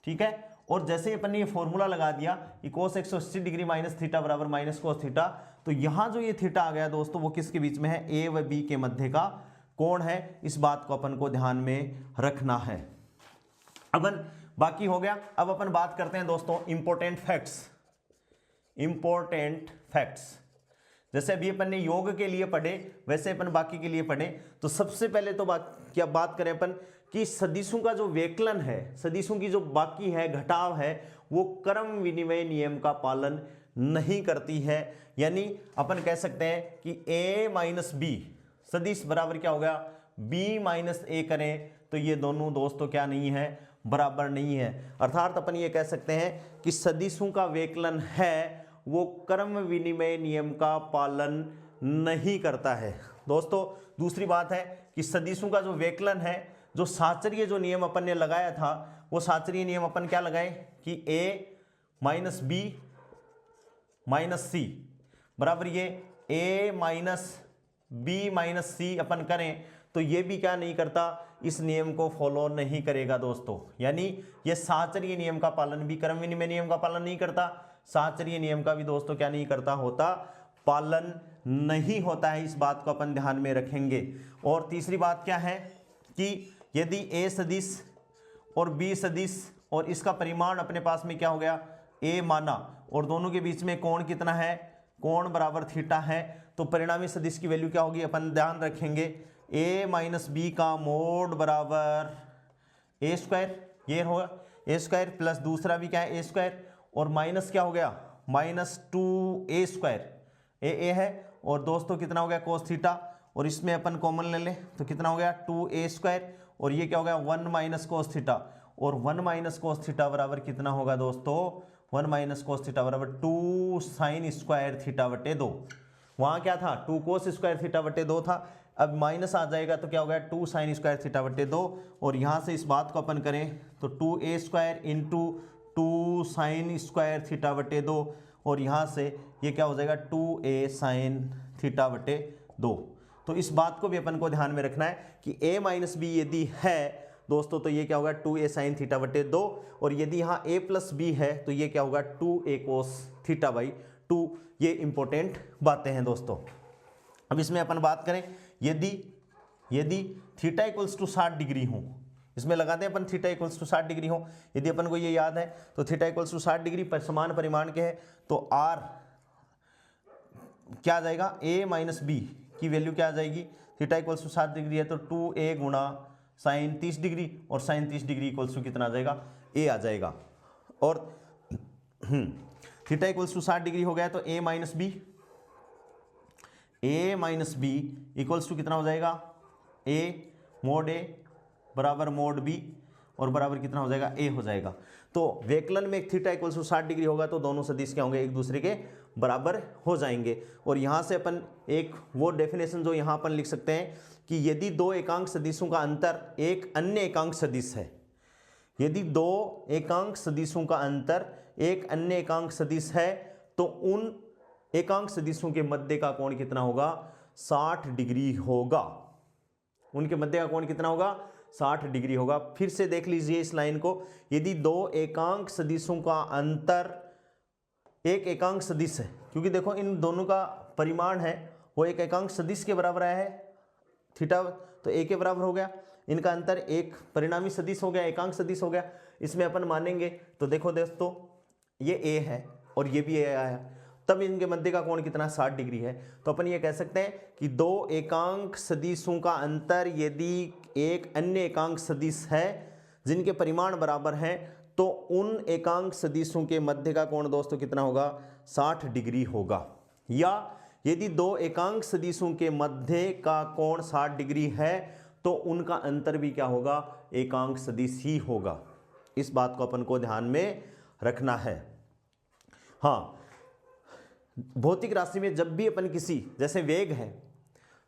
ठीक है, और जैसे अपन ने ये फॉर्मूला लगा दिया कि कोस 180 डिग्री माइनस थीटा बराबर माइनस कोस थीटा, तो यहां जो ये थीटा आ गया दोस्तों वो किसके बीच में है, a व b के मध्य का कोण है। इस बात को अपन को ध्यान में रखना है। अपन बाकी हो गया, अब अपन बात करते हैं दोस्तों इंपॉर्टेंट फैक्ट्स। Important facts. जैसे अभी अपन ने योग के लिए पढ़े वैसे अपन बाकी के लिए पढ़े। तो सबसे पहले तो बात करें अपन कि सदिशों का जो व्यकलन है, सदिशों की जो बाकी है घटाव है, वो क्रम विनिमय नियम का पालन नहीं करती है। यानी अपन कह सकते हैं कि a माइनस बी सदिश बराबर क्या हो गया, b माइनस ए करें तो ये दोनों दोस्तों क्या नहीं है, बराबर नहीं है। अर्थात अपन ये कह सकते हैं कि सदिशों का व्यकलन है वो क्रम विनिमय नियम का पालन नहीं करता है। दोस्तों दूसरी बात है कि सदिशों का जो व्यकलन है, जो साचर्य जो नियम अपन ने लगाया था, वो साचर्य नियम अपन क्या लगाए कि a माइनस बी माइनस सी बराबर ये a माइनस बी माइनस सी अपन करें तो ये भी क्या नहीं करता, इस नियम को फॉलो नहीं करेगा दोस्तों। यानी ये साचर्य नियम का पालन भी, क्रम विनिमय नियम का पालन नहीं करता, साचर्य नियम का भी दोस्तों क्या नहीं करता होता, पालन नहीं होता है। इस बात को अपन ध्यान में रखेंगे। और तीसरी बात क्या है कि यदि a सदिश और b सदिश और इसका परिमाण अपने पास में क्या हो गया, a माना, और दोनों के बीच में कोण कितना है, कोण बराबर थीटा है, तो परिणामी सदिश की वैल्यू क्या होगी, अपन ध्यान रखेंगे a माइनस बी का मोड बराबर a स्क्वायर, ये होगा a स्क्वायर प्लस दूसरा भी क्या है a स्क्वायर, और माइनस क्या हो गया माइनस 2a स्क्वायर, a है, और दोस्तों कितना हो गया कोस थीटा, और इसमें अपन कॉमन ले लें तो कितना हो गया 2a स्क्वायर, और ये क्या हो गया 1 माइनस कोस थीटा, और 1 माइनस कोस थीटा बराबर कितना होगा दोस्तों, 1 माइनस कोस थीटा बराबर 2 साइन स्क्वायर थीटा बटे 2। वहाँ क्या था 2 कोस स्क्वायर थीटा बटे 2 था, अब माइनस आ जाएगा तो क्या हो गया 2 साइन स्क्वायर थीटा बटे 2, और यहाँ से इस बात को अपन करें तो 2a square into 2 sine square theta बटे 2, और यहाँ से ये क्या हो जाएगा 2a साइन थीटा बटे 2। तो इस बात को भी अपन को ध्यान में रखना है कि a माइनस बी यदि है दोस्तों तो ये क्या होगा 2a साइन थीटा बटे 2, और यदि यहाँ a प्लस बी है तो ये क्या होगा 2a कोस थीटा बाई 2। ये इंपॉर्टेंट बातें हैं दोस्तों। अब इसमें अपन बात करें यदि थीटा इक्वल्स टू 60 डिग्री हो, इसमें लगाते हैं अपन थीटा इक्वल्स टू 60 डिग्री हो, यदि अपन को ये याद है तो थीटा इक्वल्स टू 60 डिग्री पर समान परिमाण के है तो r क्या आ जाएगा a माइनस बी की वैल्यू क्या आ जाएगी, थीटा इक्वल्स टू 60 डिग्री है तो 2a गुणा साइन 30 डिग्री, और साइन 30 डिग्री इक्वल्स टू कितना आ जाएगा a आ जाएगा। और थीटा इक्वल्स टू 60 डिग्री हो गया तो a minus B equals to कितना हो जाएगा a मोड a बराबर मोड b, और बराबर कितना हो जाएगा a हो जाएगा। तो व्यकलन में एक थीटा इक्वल्स टू 60 डिग्री होगा तो दोनों सदिश क्या होंगे, एक दूसरे के बराबर हो जाएंगे। और यहाँ से अपन एक वो डेफिनेशन जो यहाँ अपन लिख सकते हैं कि यदि दो एकांक सदिशों का अंतर एक अन्य एकांक सदिश है, यदि दो एकांक सदिशों का अंतर एक अन्य एकांक सदिश है तो उन एकांक सदिशों के मध्य का कोण कितना होगा, 60 डिग्री होगा। उनके मध्य का कोण कितना होगा, 60 डिग्री होगा। फिर से देख लीजिए इस लाइन को, यदि दो एकांक सदिशों का अंतर एक एकांक सदिश है, क्योंकि देखो इन दोनों का परिमाण है वो एक एकांक सदिश के बराबर आया है, थीटा तो a के बराबर हो गया, इनका अंतर एक परिणामी सदिश हो गया, एकांक सदिश हो गया। इसमें अपन मानेंगे तो देखो दोस्तों ये a है और ये भी a आया, तब इनके मध्य का कोण कितना 60 डिग्री है। तो अपन ये कह सकते हैं कि दो एकांक सदिशों का अंतर यदि एक अन्य एकांक सदिश है जिनके परिमाण बराबर हैं तो उन एकांक सदिशों के मध्य का कोण दोस्तों कितना होगा, 60 डिग्री होगा। या यदि दो एकांक सदिशों के मध्य का कोण 60 डिग्री है तो उनका अंतर भी क्या होगा, एकांक सदिश ही होगा। इस बात को अपन को ध्यान में रखना है। हाँ, भौतिक राशि में जब भी अपन किसी, जैसे वेग है,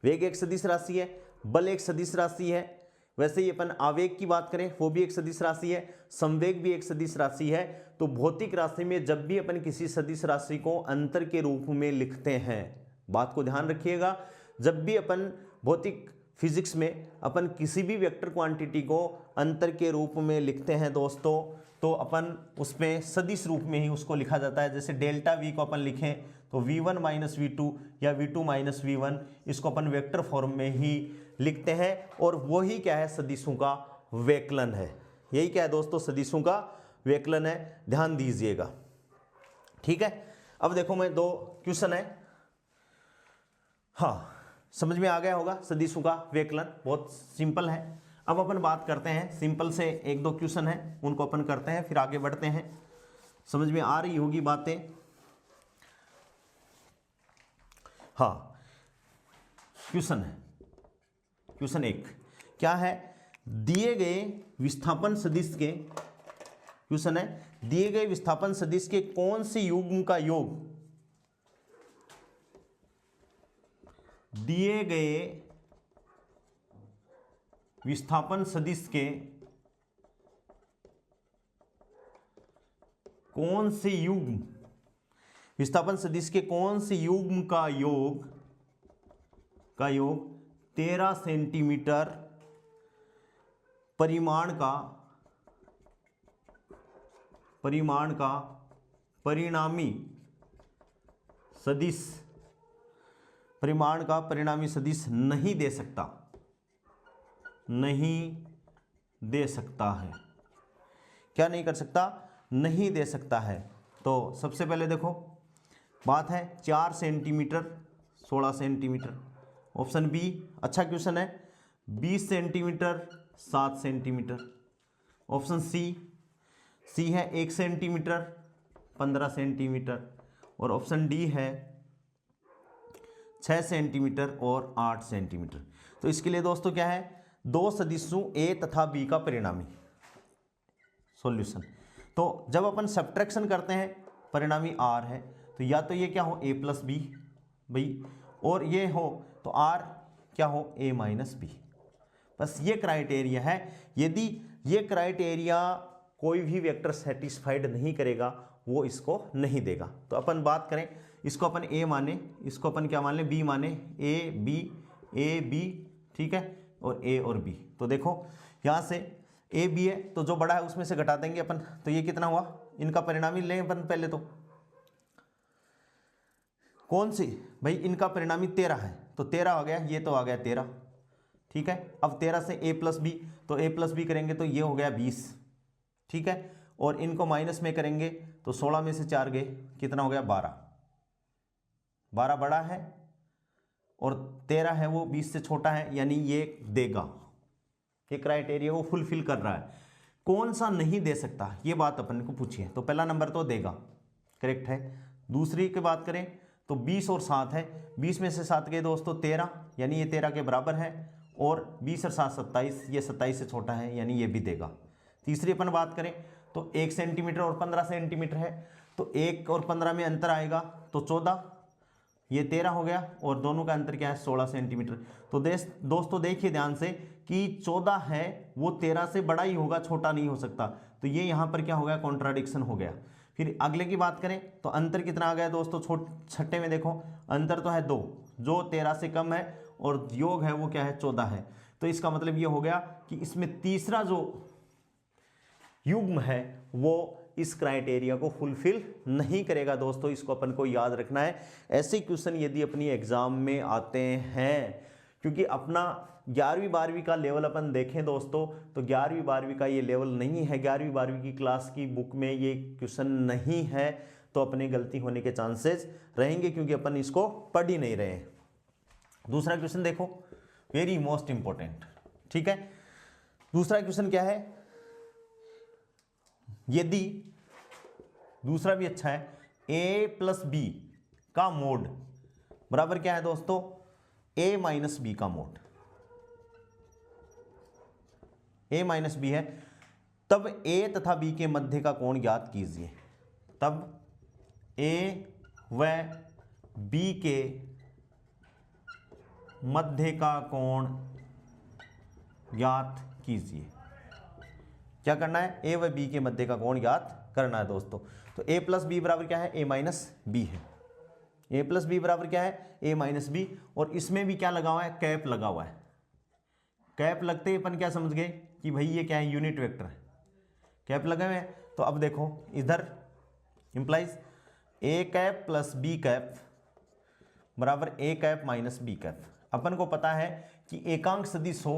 वेग एक सदिश राशि है, बल एक सदिश राशि है, वैसे ही अपन आवेग की बात करें वो भी एक सदिश राशि है, संवेग भी एक सदिश राशि है। तो भौतिक राशि में जब भी अपन किसी सदिश राशि को अंतर के रूप में लिखते हैं, बात को ध्यान रखिएगा, जब भी अपन भौतिक फिजिक्स में अपन किसी भी वेक्टर क्वांटिटी को अंतर के रूप में लिखते हैं दोस्तों, तो अपन उसमें सदिश रूप में ही उसको लिखा जाता है। जैसे डेल्टा v को अपन लिखें तो v1 माइनस v2 या v2 माइनस v1, इसको अपन वेक्टर फॉर्म में ही लिखते हैं, और वही क्या है, सदिशों का व्यकलन है। यही क्या है दोस्तों, सदिशों का व्यकलन है, ध्यान दीजिएगा। ठीक है, अब देखो मैं दो क्वेश्चन है, हाँ समझ में आ गया होगा सदिशों का व्यकलन बहुत सिंपल है। अब अपन बात करते हैं सिंपल से, एक दो क्वेश्चन है उनको अपन करते हैं फिर आगे बढ़ते हैं, समझ में आ रही होगी बातें। हाँ क्वेश्चन है, क्वेश्चन 1 क्या है, दिए गए विस्थापन सदिश के, क्वेश्चन है दिए गए विस्थापन सदिश के कौन से युग्म का योग, दिए गए विस्थापन सदिश के कौन से युग्म, विस्थापन सदिश के कौन से युग्म का योग 13 सेंटीमीटर परिमाण का परिणामी सदिश नहीं दे सकता, नहीं दे सकता है। क्या नहीं कर सकता, नहीं दे सकता है। तो सबसे पहले देखो बात है 4 सेंटीमीटर 16 सेंटीमीटर, ऑप्शन बी अच्छा क्वेश्चन है, 20 सेंटीमीटर 7 सेंटीमीटर, ऑप्शन सी है 1 सेंटीमीटर 15 सेंटीमीटर, और ऑप्शन डी है 6 सेंटीमीटर और 8 सेंटीमीटर। तो इसके लिए दोस्तों क्या है, दो सदिशों ए तथा बी का परिणामी सॉल्यूशन। तो जब अपन सब्ट्रैक्शन करते हैं परिणामी आर है, तो या तो ये क्या हो ए प्लस बी भाई, और ये हो तो आर क्या हो ए माइनस बी। बस ये क्राइटेरिया है। यदि ये क्राइटेरिया कोई भी वेक्टर सेटिस्फाइड नहीं करेगा वो इसको नहीं देगा। तो अपन बात करें, इसको अपन ए माने, इसको अपन क्या मान लें बी माने, ए बी ठीक है, और ए और बी। तो देखो यहाँ से ए बी है तो जो बड़ा है उसमें से घटा देंगे अपन, तो ये कितना हुआ, इनका परिणामी लें अपन पहले, तो कौन सी भाई, इनका परिणामी 13 है तो 13 हो गया, ये तो आ गया 13 ठीक है। अब 13 से a प्लस बी, तो a प्लस बी करेंगे तो ये हो गया 20 ठीक है, और इनको माइनस में करेंगे तो 16 में से 4 गए, कितना हो गया 12 बड़ा है और 13 है वो 20 से छोटा है, यानी ये देगा, ये क्राइटेरिया वो फुलफिल कर रहा है। कौन सा नहीं दे सकता, ये बात अपन को पूछिए। तो पहला नंबर तो देगा, करेक्ट है। दूसरी की बात करें तो 20 और 7 है, 20 में से 7 गए दोस्तों 13, यानी ये 13 के बराबर है, और 20 और 7 27, ये 27 से छोटा है, यानी ये भी देगा। तीसरी अपन बात करें तो 1 सेंटीमीटर और 15 सेंटीमीटर है, तो 1 और 15 में अंतर आएगा तो 14, ये 13 हो गया, और दोनों का अंतर क्या है 16 सेंटीमीटर। तो दोस्तों देखिए ध्यान से कि 14 है वो 13 से बड़ा ही होगा, छोटा नहीं हो सकता। तो ये यहाँ पर क्या हो गया, कॉन्ट्राडिक्शन हो गया। फिर अगले की बात करें तो अंतर कितना आ गया दोस्तों, छठे में देखो अंतर तो है 2, जो 13 से कम है, और योग है वो क्या है 14 है। तो इसका मतलब ये हो गया कि इसमें तीसरा जो युग्म है वो इस क्राइटेरिया को फुलफिल नहीं करेगा दोस्तों, इसको अपन को याद रखना है। ऐसे क्वेश्चन यदि अपनी एग्जाम में आते हैं, क्योंकि अपना 11वीं 12वीं का लेवल अपन देखें दोस्तों, तो 11वीं 12वीं का ये लेवल नहीं है, 11वीं 12वीं की क्लास की बुक में ये क्वेश्चन नहीं है, तो अपने गलती होने के चांसेस रहेंगे, क्योंकि अपन इसको पढ़ ही नहीं रहे हैं। दूसरा क्वेश्चन देखो, वेरी मोस्ट इंपॉर्टेंट, ठीक है। दूसरा क्वेश्चन क्या है, यदि दूसरा भी अच्छा है, a प्लस बी का मोड बराबर क्या है दोस्तों, a माइनस बी का मोड, a माइनस बी है, तब a तथा b के मध्य का कोण ज्ञात कीजिए। तब a व b के मध्य का कोण ज्ञात कीजिए। क्या करना है, a व b के मध्य का कोण ज्ञात करना है दोस्तों। तो a प्लस बी बराबर क्या है, a माइनस बी है। a प्लस बी बराबर क्या है, a माइनस बी, और इसमें भी क्या लगा हुआ है, कैप लगा हुआ है। कैप लगते ही अपन क्या समझ गए कि भाई ये क्या है, यूनिट वेक्टर है, कैप लगे हुए हैं। तो अब देखो इधर implies a cap plus b cap बराबर a cap minus b cap. अपन को पता है कि एकांक सदिश हो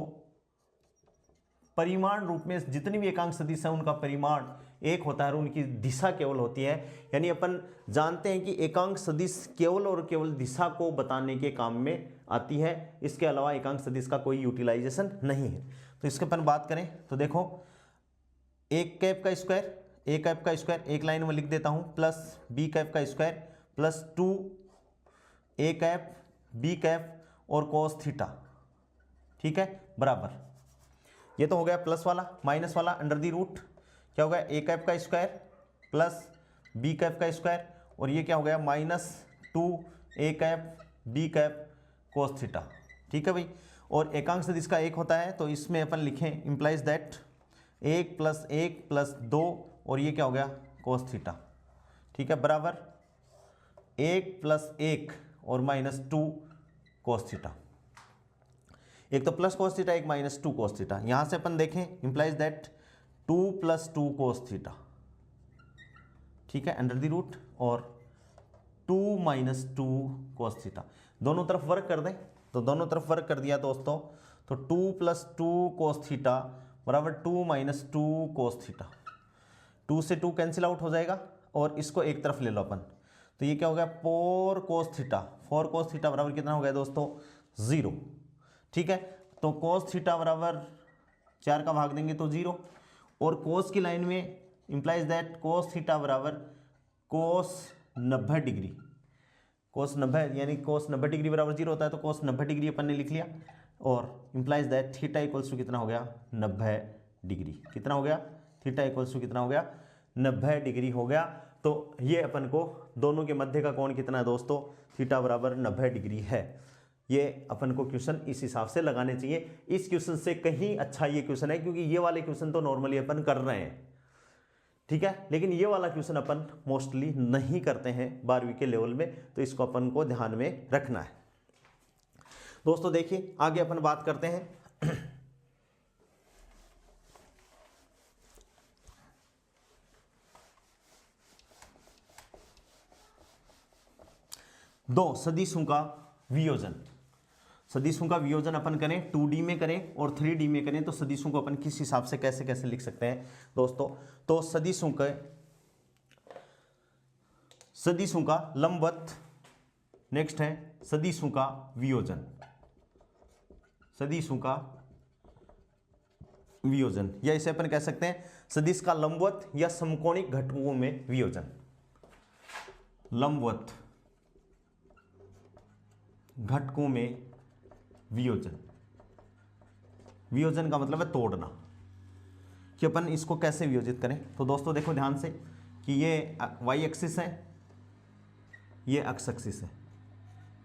परिमाण रूप में जितनी भी एकांक सदिश है उनका परिमाण एक होता है और उनकी दिशा केवल होती है। यानी अपन जानते हैं कि एकांक सदिश केवल और केवल दिशा को बताने के काम में आती है, इसके अलावा एकांक सदिश का कोई यूटिलाइजेशन नहीं है। तो इसके अपन बात करें तो देखो एक कैप का स्क्वायर, ए कैप का स्क्वायर एक लाइन में लिख देता हूं, प्लस बी कैप का square plus 2 A cap B cap और cos थीटा, ठीक है, बराबर। ये तो हो गया प्लस वाला, माइनस वाला अंडर दी रूट क्या हो गया ए कैप का स्क्वायर प्लस बी कैप का स्क्वायर और ये क्या हो गया -2 A cap B cap cos theta, ठीक है भाई। और एकांक सदिश का एक होता है तो इसमें अपन लिखें इंप्लाइज दैट 1 + 1 + 2 और ये क्या हो गया cos थीटा, ठीक है, बराबर 1 + 1 और -2 cos थीटा। एक तो प्लस cos थीटा, एक -2 cos थीटा। यहां से अपन देखें इंप्लाइज दैट 2 + 2 cos थीटा, ठीक है, अंडर द रूट और 2 - 2 cos थीटा। दोनों तरफ वर्क कर दें तो दोनों तरफ वर्क कर दिया दोस्तों, तो 2 + 2 cos थीटा बराबर 2 - 2 cos थीटा। 2 से 2 कैंसिल आउट हो जाएगा और इसको एक तरफ ले लो अपन, तो ये क्या हो गया 4 cos थीटा। 4 cos थीटा बराबर कितना हो गया दोस्तों 0, ठीक है। तो cos थीटा बराबर 4 का भाग देंगे तो 0 और cos की लाइन में इंप्लाइज दैट cos थीटा बराबर cos 90 डिग्री। cos 90 यानी cos 90 डिग्री बराबर 0 होता है तो cos 90 डिग्री अपन ने लिख लिया और implies that theta equals to कितना हो गया 90 डिग्री। कितना हो गया थीटा इक्वल्स टू कितना हो गया 90 डिग्री हो गया। तो ये अपन को दोनों के मध्य का कोण कितना है दोस्तों थीटा बराबर 90 डिग्री है। ये अपन को क्वेश्चन इस हिसाब से लगाने चाहिए। इस क्वेश्चन से कहीं अच्छा ये क्वेश्चन है क्योंकि ये वाले क्वेश्चन तो नॉर्मली अपन कर रहे हैं, ठीक है, लेकिन ये वाला क्वेश्चन अपन मोस्टली नहीं करते हैं 12वीं के लेवल में, तो इसको अपन को ध्यान में रखना है। दोस्तों देखिए आगे अपन बात करते हैं दो सदिशों का वियोजन। सदिशों का वियोजन अपन करें 2D में करें और 3D में करें तो सदिशों को अपन किस हिसाब से कैसे कैसे लिख सकते हैं दोस्तों। तो सदिशों का लंबवत, नेक्स्ट है सदिशों का वियोजन। सदिशों का वियोजन या इसे अपन कह सकते हैं सदिश का लंबवत या समकोणिक घटकों में वियोजन। लंबवत घटकों में वियोजन। वियोजन का मतलब है तोड़ना, कि अपन इसको कैसे वियोजित करें। तो दोस्तों देखो ध्यान से कि ये y एक्सिस है, ये x एक्सिस है,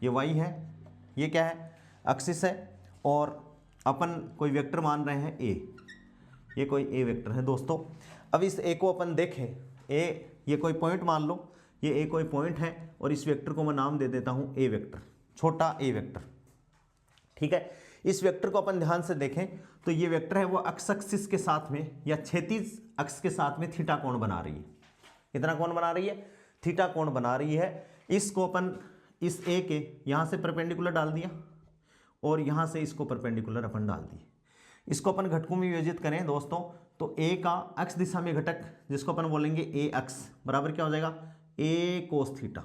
ये y है, ये क्या है एक्सिस है और अपन कोई वेक्टर मान रहे हैं a, ये कोई a वेक्टर है दोस्तों। अब इस a को अपन देखें, a ये कोई पॉइंट मान लो, ये a कोई पॉइंट है और इस वेक्टर को मैं नाम दे देता हूं a वेक्टर, छोटा a वेक्टर, ठीक है। इस वेक्टर को अपन ध्यान से देखें तो ये वेक्टर है वो x एक्सिस के साथ में या क्षैतिज अक्ष के साथ में थीटा कोण बना रही है। कितना कोण बना रही है थीटा कोण बना रही है। इसको अपन इस a के यहाँ से परपेंडिकुलर डाल दिया और यहाँ से इसको परपेंडिकुलर अपन डाल दिए। इसको अपन घटकों में विभाजित करें दोस्तों तो a का x दिशा में घटक जिसको अपन बोलेंगे ax बराबर क्या हो जाएगा a cos थीटा।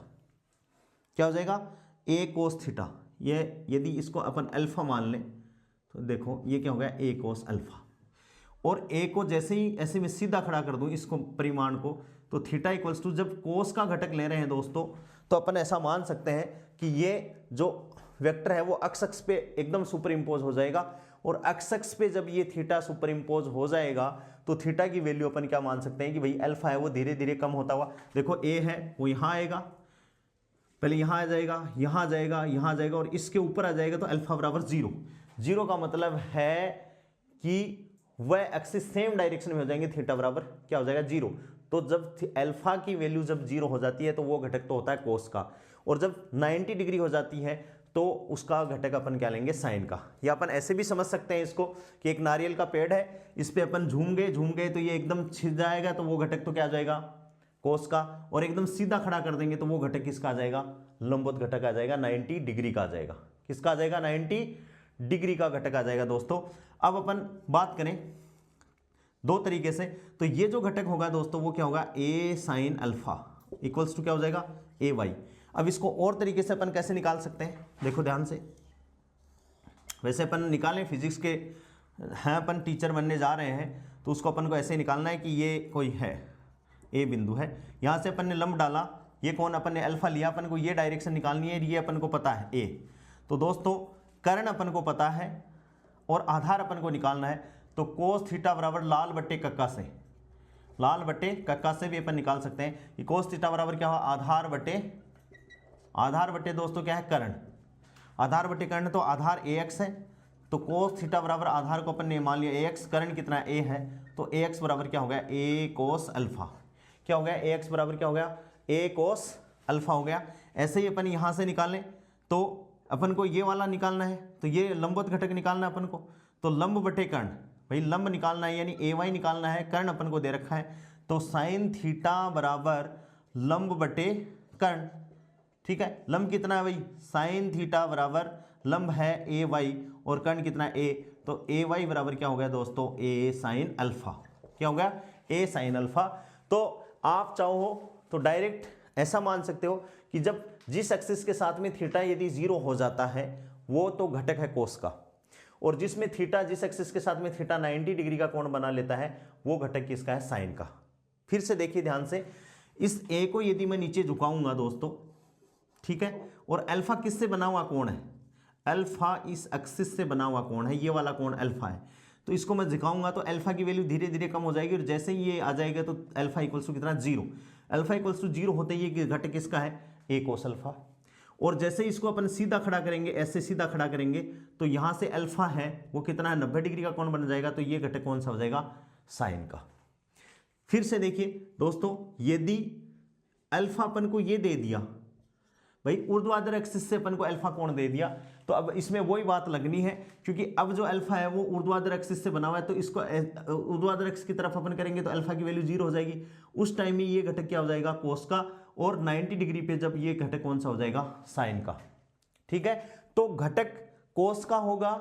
क्या हो जाएगा a cos थीटा। ये यदि इसको अपन अल्फा मान लें तो देखो ये क्या हो गया a cos अल्फा। और a को जैसे ही ऐसे में सीधा खड़ा कर दूं इसको परिमाण को तो थीटा इक्वल्स टू, जब cos का घटक ले रहे हैं दोस्तों तो अपन ऐसा मान सकते हैं कि ये जो वेक्टर है वो x अक्ष पे एकदम सुपर इम्पोज हो जाएगा और x अक्ष पे जब ये थीटा सुपर इम्पोज हो जाएगा तो थीटा की वैल्यू अपन क्या मान सकते हैं कि भाई अल्फा है वो धीरे धीरे कम होता हुआ, देखो a है वो यहाँ आएगा, पहले यहाँ आ जाएगा, यहाँ जाएगा, यहाँ जाएगा और इसके ऊपर आ जाएगा तो अल्फा बराबर 0। 0 का मतलब है कि वह एक्सिस सेम डायरेक्शन में हो जाएंगे, थीटा बराबर क्या हो जाएगा 0। तो जब अल्फा की वैल्यू जब 0 हो जाती है तो वो घटक तो होता है कोस का, और जब 90 डिग्री हो जाती है तो उसका घटक अपन क्या लेंगे साइन का। या अपन ऐसे भी समझ सकते हैं इसको कि एक नारियल का पेड़ है, इस पे अपन झूम गए तो ये एकदम छिद जाएगा तो वो घटक तो क्या आ जाएगा कोस का, और एकदम सीधा खड़ा कर देंगे तो वो घटक किसका आ जाएगा लंबवत घटक आ जाएगा 90 डिग्री का आ जाएगा। किसका आ जाएगा 90 डिग्री का घटक आ जाएगा दोस्तों। अब अपन बात करें दो तरीके से। तो ये जो घटक होगा दोस्तों वो क्या होगा, ए साइन अल्फा इक्वल्स टू क्या हो जाएगा, ए वाई। अब इसको और तरीके से अपन कैसे निकाल सकते हैं, देखो ध्यान से। वैसे अपन निकालें, फिजिक्स के हैं, अपन टीचर बनने जा रहे हैं, तो उसको अपन को ऐसे निकालना है कि ये कोई है, ए बिंदु है, यहाँ से अपन ने लंब डाला, ये कौन, अपन ने अल्फा लिया, अपन को ये डायरेक्शन निकालनी है, ये अपन को पता है ए। तो दोस्तों कर्ण अपन को पता है और आधार अपन को निकालना है, तो कोस थीटा बराबर लाल बट्टे कक्का से, लाल बट्टे कक्का से भी अपन निकाल सकते हैं कि कोस थीटा बराबर क्या हुआ, आधार बट्टे दोस्तों क्या है, कर्ण, आधार बट्टे कर्ण, तो आधार ए एक्स है, तो कोस थीटा बराबर आधार को अपन ने मान लिया ए एक्स, कर्ण कितना ए है, तो ए एक्स बराबर क्या हो गया, ए कोस अल्फा, क्या हो गया, ए एक्स बराबर क्या हो गया, ए कोस अल्फा हो गया। ऐसे ही अपन यहाँ से निकालें तो अपन को ये वाला निकालना है, तो ये लंबवत घटक निकालना है अपन को, तो लंब बटे कर्ण, भाई लंब निकालना है यानी ए वाई निकालना है, कर्ण अपन को दे रखा है, तो साइन थीटा बराबर लंब बटे कर्ण, ठीक है। लंब कितना है भाई, साइन थीटा बराबर लंब है ए वाई और कर्ण कितना है ए, तो ए वाई बराबर क्या हो गया दोस्तों, ए साइन अल्फा, क्या हो गया, ए साइन अल्फा। तो आप चाहो तो डायरेक्ट ऐसा मान सकते हो कि जब जिस एक्सिस के साथ में थीटा यदि 0 हो जाता है वो तो घटक है कोस का, और जिसमें थीटा, जिस एक्सिस के साथ में थीटा 90 डिग्री का कोण बना लेता है वो घटक किसका है, साइन का। फिर से देखिए ध्यान से, इस ए को यदि मैं नीचे झुकाऊंगा दोस्तों, ठीक है, और अल्फा किससे बना हुआ कोण है, अल्फा इस एक्सिस से बना हुआ कोण है, ये वाला कोण अल्फा है, तो इसको मैं झुकाऊंगा तो अल्फा की वैल्यू धीरे धीरे कम हो जाएगी, और जैसे ही ये आ जाएगा तो अल्फा इक्वल्स टू कितना, 0, अल्फा इक्वल्स टू 0 होते ही ये घटक किसका है, ए कोस अल्फा। और जैसे इसको अपन सीधा खड़ा करेंगे, ऐसे सीधा खड़ा करेंगे, तो यहाँ से अल्फा है वो कितना है, 90 डिग्री का कोण बन जाएगा, तो ये घटक कौन सा हो जाएगा, साइन का। फिर से देखिए दोस्तों, यदि अल्फा अपन को ये दे दिया, भाई ऊर्ध्वाधर एक्सिस से अपन को अल्फा कोण दे दिया, तो अब इसमें वही बात लगनी है, क्योंकि अब जो अल्फा है वो ऊर्ध्वाधर एक्सिस से बना हुआ है, तो इसको ऊर्ध्वाधर एक्सिस की तरफ अपन करेंगे तो अल्फा की वैल्यू 0 हो जाएगी, उस टाइम में ये घटक क्या हो जाएगा, कोस का, और 90 डिग्री पे जब ये घटक कौन सा हो जाएगा, साइन का, ठीक है। तो घटक कोस का होगा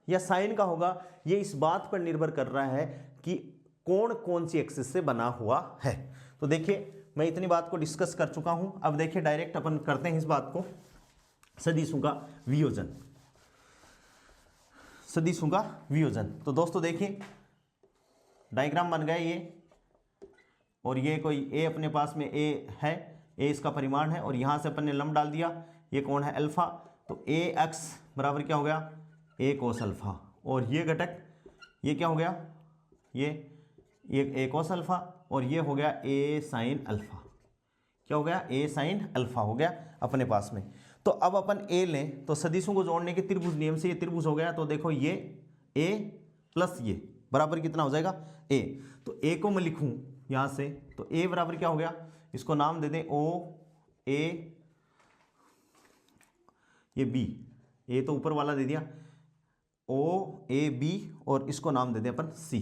या साइन का होगा, ये इस बात पर निर्भर कर रहा है कि कोण कौन सी एक्सिस से बना हुआ है। तो देखिए मैं इतनी बात को डिस्कस कर चुका हूं, अब देखिए डायरेक्ट अपन करते हैं इस बात को, सदिशों का वियोजन, सदिशों का वियोजन। तो दोस्तों देखिए डायग्राम बन गया ये, और ये कोई ए अपने पास में ए है, ए इसका परिमाण है, और यहाँ से अपन ने लंब डाल दिया, ये कौन है, अल्फा, तो ए एक्स बराबर क्या हो गया, ए कोस अल्फा, और ये घटक ये क्या हो गया, ये ए कोस अल्फा, और ये हो गया ए साइन अल्फा, क्या हो गया, ए साइन अल्फा हो गया अपने पास में। तो अब अपन ए लें, तो सदिशों को जोड़ने के त्रिभुज नियम से ये त्रिभुज हो गया, तो देखो ये ए प्लस ये बराबर कितना हो जाएगा, ए, तो ए को मैं लिखूं यहाँ से, तो ए बराबर क्या हो गया, इसको नाम दे दें ओ ए, ये बी, ए तो ऊपर वाला दे दिया, ओ ए बी, और इसको नाम दे दें अपन सी।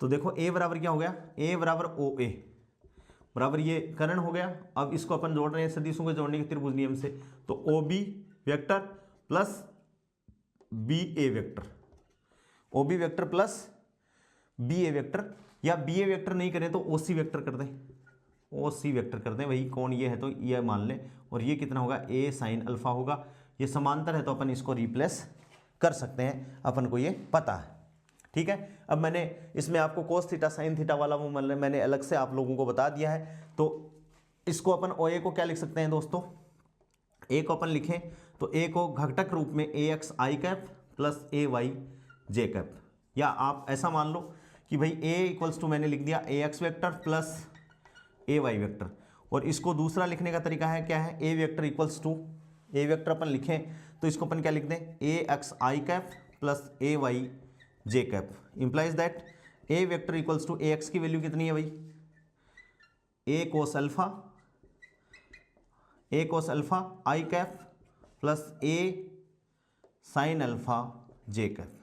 तो देखो ए बराबर क्या हो गया, ए बराबर ओ ए बराबर ये कर्ण हो गया। अब इसको अपन जोड़ रहे हैं सदिशों को जोड़ने के त्रिभुज नियम से, तो O B vector plus B A vector, O B vector plus B A vector, या बी ए वेक्टर नहीं करें तो ओ सी वेक्टर कर दें, ओ सी वेक्टर कर दें, वही कौन ये है तो ये मान लें, और ये कितना होगा, ए साइन अल्फा होगा, ये समांतर है तो अपन इसको रिप्लेस कर सकते हैं, अपन को ये पता है, ठीक है। अब मैंने इसमें आपको कोस थीटा साइन थीटा वाला वो मैंने अलग से आप लोगों को बता दिया है, तो इसको अपन ओ ए को क्या लिख सकते हैं दोस्तों, ए को अपन लिखें तो ए को घटक रूप में ए X I cap plus A Y J cap, या आप ऐसा मान लो कि भाई ए इक्वल्स टू मैंने लिख दिया A X vector plus A Y vector, और इसको दूसरा लिखने का तरीका है क्या है, A vector equals to, A vector अपन लिखें तो इसको अपन क्या लिख दें, A X I cap plus A Y J cap, implies that A vector equals to A X की वैल्यू कितनी है भाई, A cos alpha, A cos alpha I cap plus A sine alpha J cap,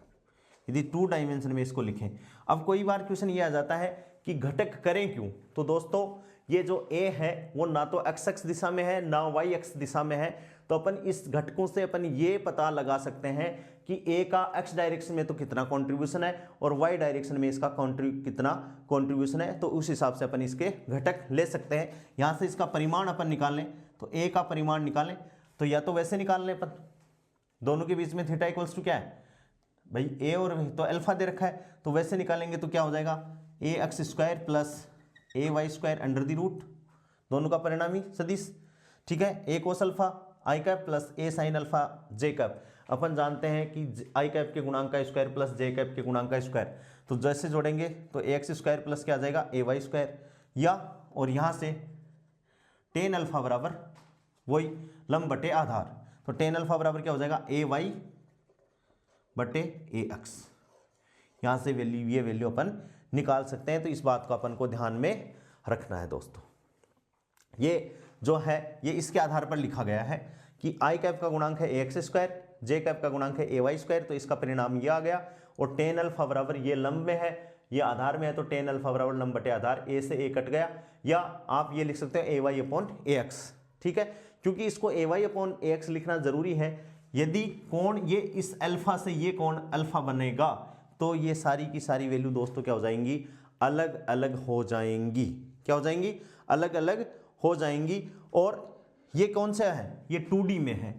यदि 2 dimension में इसको लिखें। अब कोई बार क्वेश्चन ये आ जाता है कि घटक करें क्यों, तो दोस्तों ये जो ए है वो ना तो एक्स एक्स दिशा में है ना वाई एक्स दिशा में है, तो अपन इस घटकों से अपन ये पता लगा सकते हैं कि ए का एक्स डायरेक्शन में तो कितना कंट्रीब्यूशन है और वाई डायरेक्शन में इसका कितना कंट्रीब्यूशन है, तो उस हिसाब से अपन इसके घटक ले सकते हैं। यहाँ से इसका परिमाण अपन निकाल लें, तो ए का परिमाण निकालें तो या तो वैसे निकाल लें अपन, दोनों के बीच में थीटा इक्वल्स टू क्या है भाई ए और तो अल्फा दे रखा है, तो वैसे निकालेंगे तो क्या हो जाएगा A X square plus A Y square under the root, दोनों का परिणामी सदिश, ठीक है। A cos alpha I cap plus A sine alpha J cap, अपन जानते हैं कि आई कैप के गुणांक का स्क्वायर प्लस जे कैप के गुणांक का स्क्वायर, तो जैसे जोड़ेंगे तो ए एक्स स्क्वायर प्लस क्या आ जाएगा ए वाई स्क्वायर, या और यहाँ से टेन अल्फा बराबर वही लंब बटे आधार, तो टेन अल्फा बराबर क्या हो जाएगा ए वाई बटे ए एक्स, यहाँ से वैल्यू ये वैल्यू अपन निकाल सकते हैं। तो इस बात को अपन को ध्यान में रखना है दोस्तों। ये जो है ये इसके आधार पर लिखा गया है कि आई कैप का गुणांक है ए एक्स स्क्वायर, जे कैप का गुणांक है ए वाई स्क्वायर, तो इसका परिणाम ये आ गया। और टेन अल्फा बराबर ये लंब में है, ये आधार में है, तो टेन अल्फा बराबर लंब बटे आधार, ए से ए कट गया, या आप ये लिख सकते हो ए वाई अपॉन ए एक्स, ठीक है। क्योंकि इसको ए वाई अपॉन ए एक्स लिखना जरूरी है, यदि कोण ये इस अल्फा से ये कोण अल्फा बनेगा तो ये सारी की सारी वैल्यू दोस्तों क्या हो जाएंगी, अलग अलग हो जाएंगी। क्या हो जाएंगी, अलग अलग हो जाएंगी। और ये कौन सा है, ये 2D में है,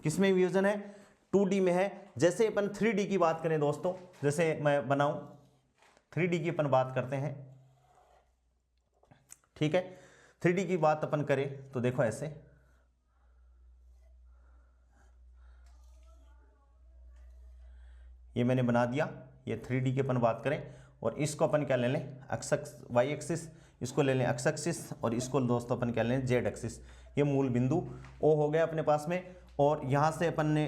किसमें विभाजन है, 2D में है। जैसे अपन 3D की बात करें दोस्तों, जैसे मैं बनाऊं 3D की अपन बात करते हैं, ठीक है। 3D की बात अपन करें तो देखो ऐसे, ये मैंने बना दिया, ये 3D की अपन बात करें, और इसको अपन क्या ले लें एक्स वाई एक्सिस, इसको ले लें एक्स एक्सिस, और इसको दोस्तों अपन क्या लें जेड एक्सिस। ये मूल बिंदु ओ हो गया अपने पास में, और यहाँ से अपन ने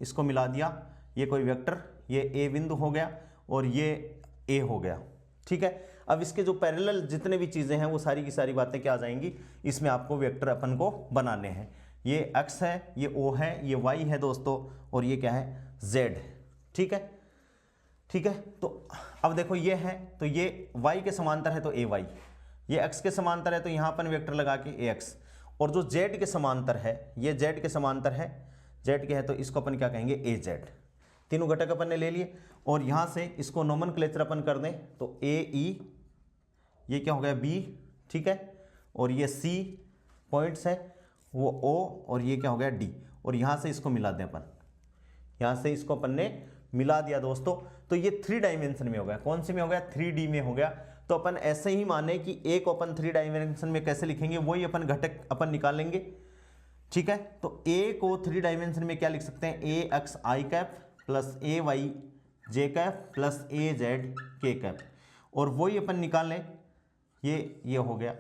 इसको मिला दिया, ये कोई वेक्टर, ये ए बिंदु हो गया और ये ए हो गया, ठीक है। अब इसके जो पैरेलल जितने भी चीज़ें हैं वो सारी की सारी बातें क्या आ जाएंगी, इसमें आपको वेक्टर अपन को बनाने हैं। ये एक्स है, ये ओ है, ये वाई है दोस्तों, और ये क्या है जेड, ठीक है, ठीक है। तो अब देखो ये है, तो ये y के समांतर है तो ए वाई, ये x के समांतर है तो यहाँ अपन वेक्टर लगा के ए एक्स, और जो z के समांतर है, ये z के समांतर है, z के है तो इसको अपन क्या कहेंगे ए जेड। तीनों घटक अपन ने ले लिए, और यहाँ से इसको नोमेनक्लेचर अपन कर दें तो ए ई, ये क्या हो गया बी, ठीक है, और ये सी पॉइंट्स है वो ओ, और ये क्या हो गया डी, और यहाँ से इसको मिला दें अपन, यहाँ से इसको अपन ने मिला दिया दोस्तों, तो ये 3 डायमेंशन में हो गया। कौन से में हो गया, 3D में हो गया। तो अपन ऐसे ही माने कि ए को अपन 3 डायमेंशन में कैसे लिखेंगे, वही अपन घटक अपन निकालेंगे, ठीक है। तो ए को 3 डायमेंशन में क्या लिख सकते हैं, ए X I cap plus A Y J cap plus A Z के कैप, और वही अपन निकाल लें, ये हो गया,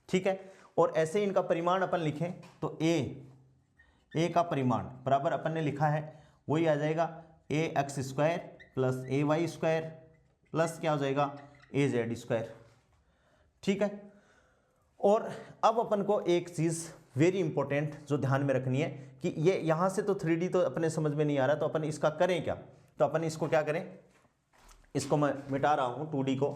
ठीक है। और ऐसे इनका परिमाण अपन लिखें तो ए का परिमाण बराबर अपन ने लिखा है वही आ जाएगा A X square plus A Y square plus क्या हो जाएगा ए जेड स्क्वायर, ठीक है। और अब अपन को एक चीज़ वेरी इंपॉर्टेंट जो ध्यान में रखनी है कि ये यहाँ से तो 3D तो अपने समझ में नहीं आ रहा, तो अपन इसका करें क्या, तो अपन इसको क्या करें, इसको मैं मिटा रहा हूँ 2D को,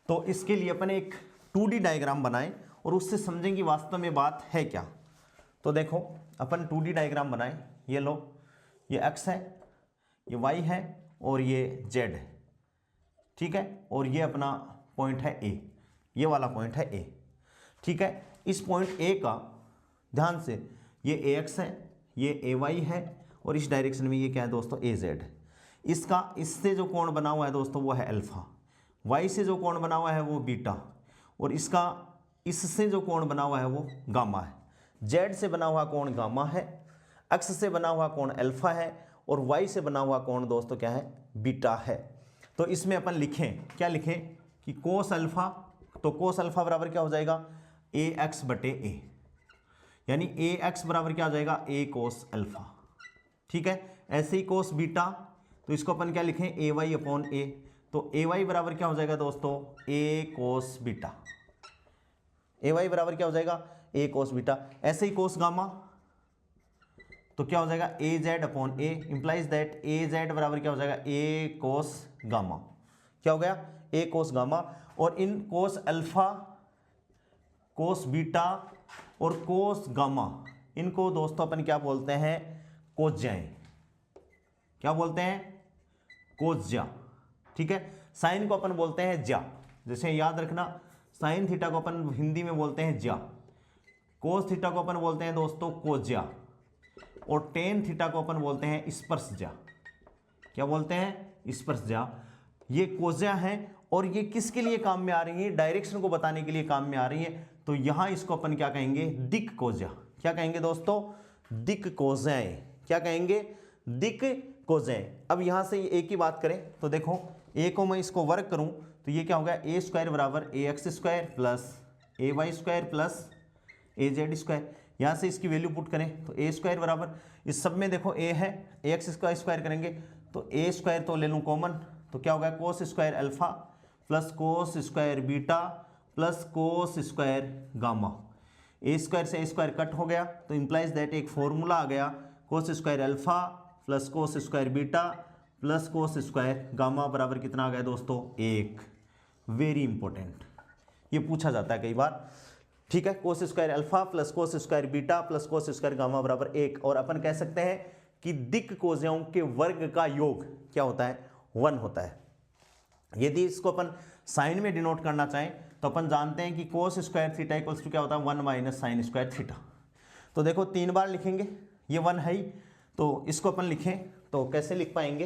तो इसके लिए अपन एक 2D डायग्राम बनाएं और उससे समझेंगे वास्तव में बात है क्या। तो देखो अपन 2D डायग्राम बनाएं, ये लो, ये x है, ये y है, और ये z है, ठीक है, और ये अपना पॉइंट है a, ये वाला पॉइंट है a, ठीक है। इस पॉइंट a का ध्यान से ये ax है, ये ay है, और इस डायरेक्शन में ये क्या है दोस्तों az है। इसका इससे जो कोण बना हुआ है दोस्तों वो है अल्फा, y से जो कोण बना हुआ है वो बीटा, और इसका इससे जो कोण बना हुआ है वो गामा है। z से बना हुआ कोण गामा है, x से बना हुआ कोण अल्फा है, और y से बना हुआ कोण दोस्तों क्या है बीटा है। तो इसमें अपन लिखें, क्या लिखें कि कोस अल्फा, तो कोस अल्फा बराबर क्या हो जाएगा ए एक्स बटे ए, यानी ए एक्स बराबर क्या हो जाएगा ए कोस अल्फा, ठीक है। ऐसे ही कोस बीटा, तो इसको अपन क्या लिखें ए वाई अपॉन ए, तो ए वाई बराबर क्या हो जाएगा दोस्तों ए कोस बीटा, ए वाई बराबर क्या हो जाएगा ए कोस बीटा। ऐसे ही कोस गामा, तो क्या हो जाएगा A Z upon A, implies that A Z बराबर क्या हो जाएगा ए कोस गामा, क्या हो गया ए कोस गामा। और इन कोस अल्फा, कोस बीटा और कोस गामा, इनको दोस्तों अपन क्या बोलते हैं, कोज्याएं। क्या बोलते हैं, कोज्या। ठीक है, साइन को अपन बोलते हैं ज्या। जैसे याद रखना, साइन थीटा को अपन हिंदी में बोलते हैं ज्या, कोस थीटा को अपन बोलते हैं दोस्तों कोज्या, और टेन थीटा को अपन बोलते हैं स्पर्शज्या। क्या बोलते हैं, स्पर्शज्या। ये कोज्या हैं और ये किसके लिए काम में आ रही है, डायरेक्शन को बताने के लिए काम में आ रही है। तो यहां इसको अपन क्या कहेंगे, दिक् कोज्या। क्या कहेंगे दोस्तों, दिक् कोज्याएं। क्या कहेंगे, दिक् कोज्याएं। अब यहां से एक ही बात करें तो देखो, ए को मैं इसको वर्क करूं तो ये क्या होगा, ए स्क्वायर बराबर ए X square plus A Y square plus A Z square. यहाँ से इसकी वैल्यू पुट करें तो ए स्क्वायर बराबर, इस सब में देखो ए है, ए एक्स का स्क्वायर करेंगे तो ए स्क्वायर तो ले लूँ कॉमन, तो क्या होगा, cos square alpha plus cos square beta plus cos square gamma. A square से ए स्क्वायर कट हो गया तो इंप्लाइज दैट एक फॉर्मूला आ गया, cos square alpha plus cos square beta plus cos square gamma बराबर कितना आ गया दोस्तों, 1। वेरी इंपॉर्टेंट, ये पूछा जाता है कई बार। ठीक है, कोस square alpha plus cos square beta plus cos square gamma बराबर 1। और अपन कह सकते हैं कि दिक् कोज्याओं के वर्ग का योग क्या होता है, 1 होता है। यदि इसको अपन साइन में डिनोट करना चाहें तो अपन जानते हैं कि cos square theta equals to क्या होता है, 1 माइनस साइन स्क्वायर थीटा। तो देखो 3 बार लिखेंगे, ये 1 है ही, तो इसको अपन लिखें तो कैसे लिख पाएंगे,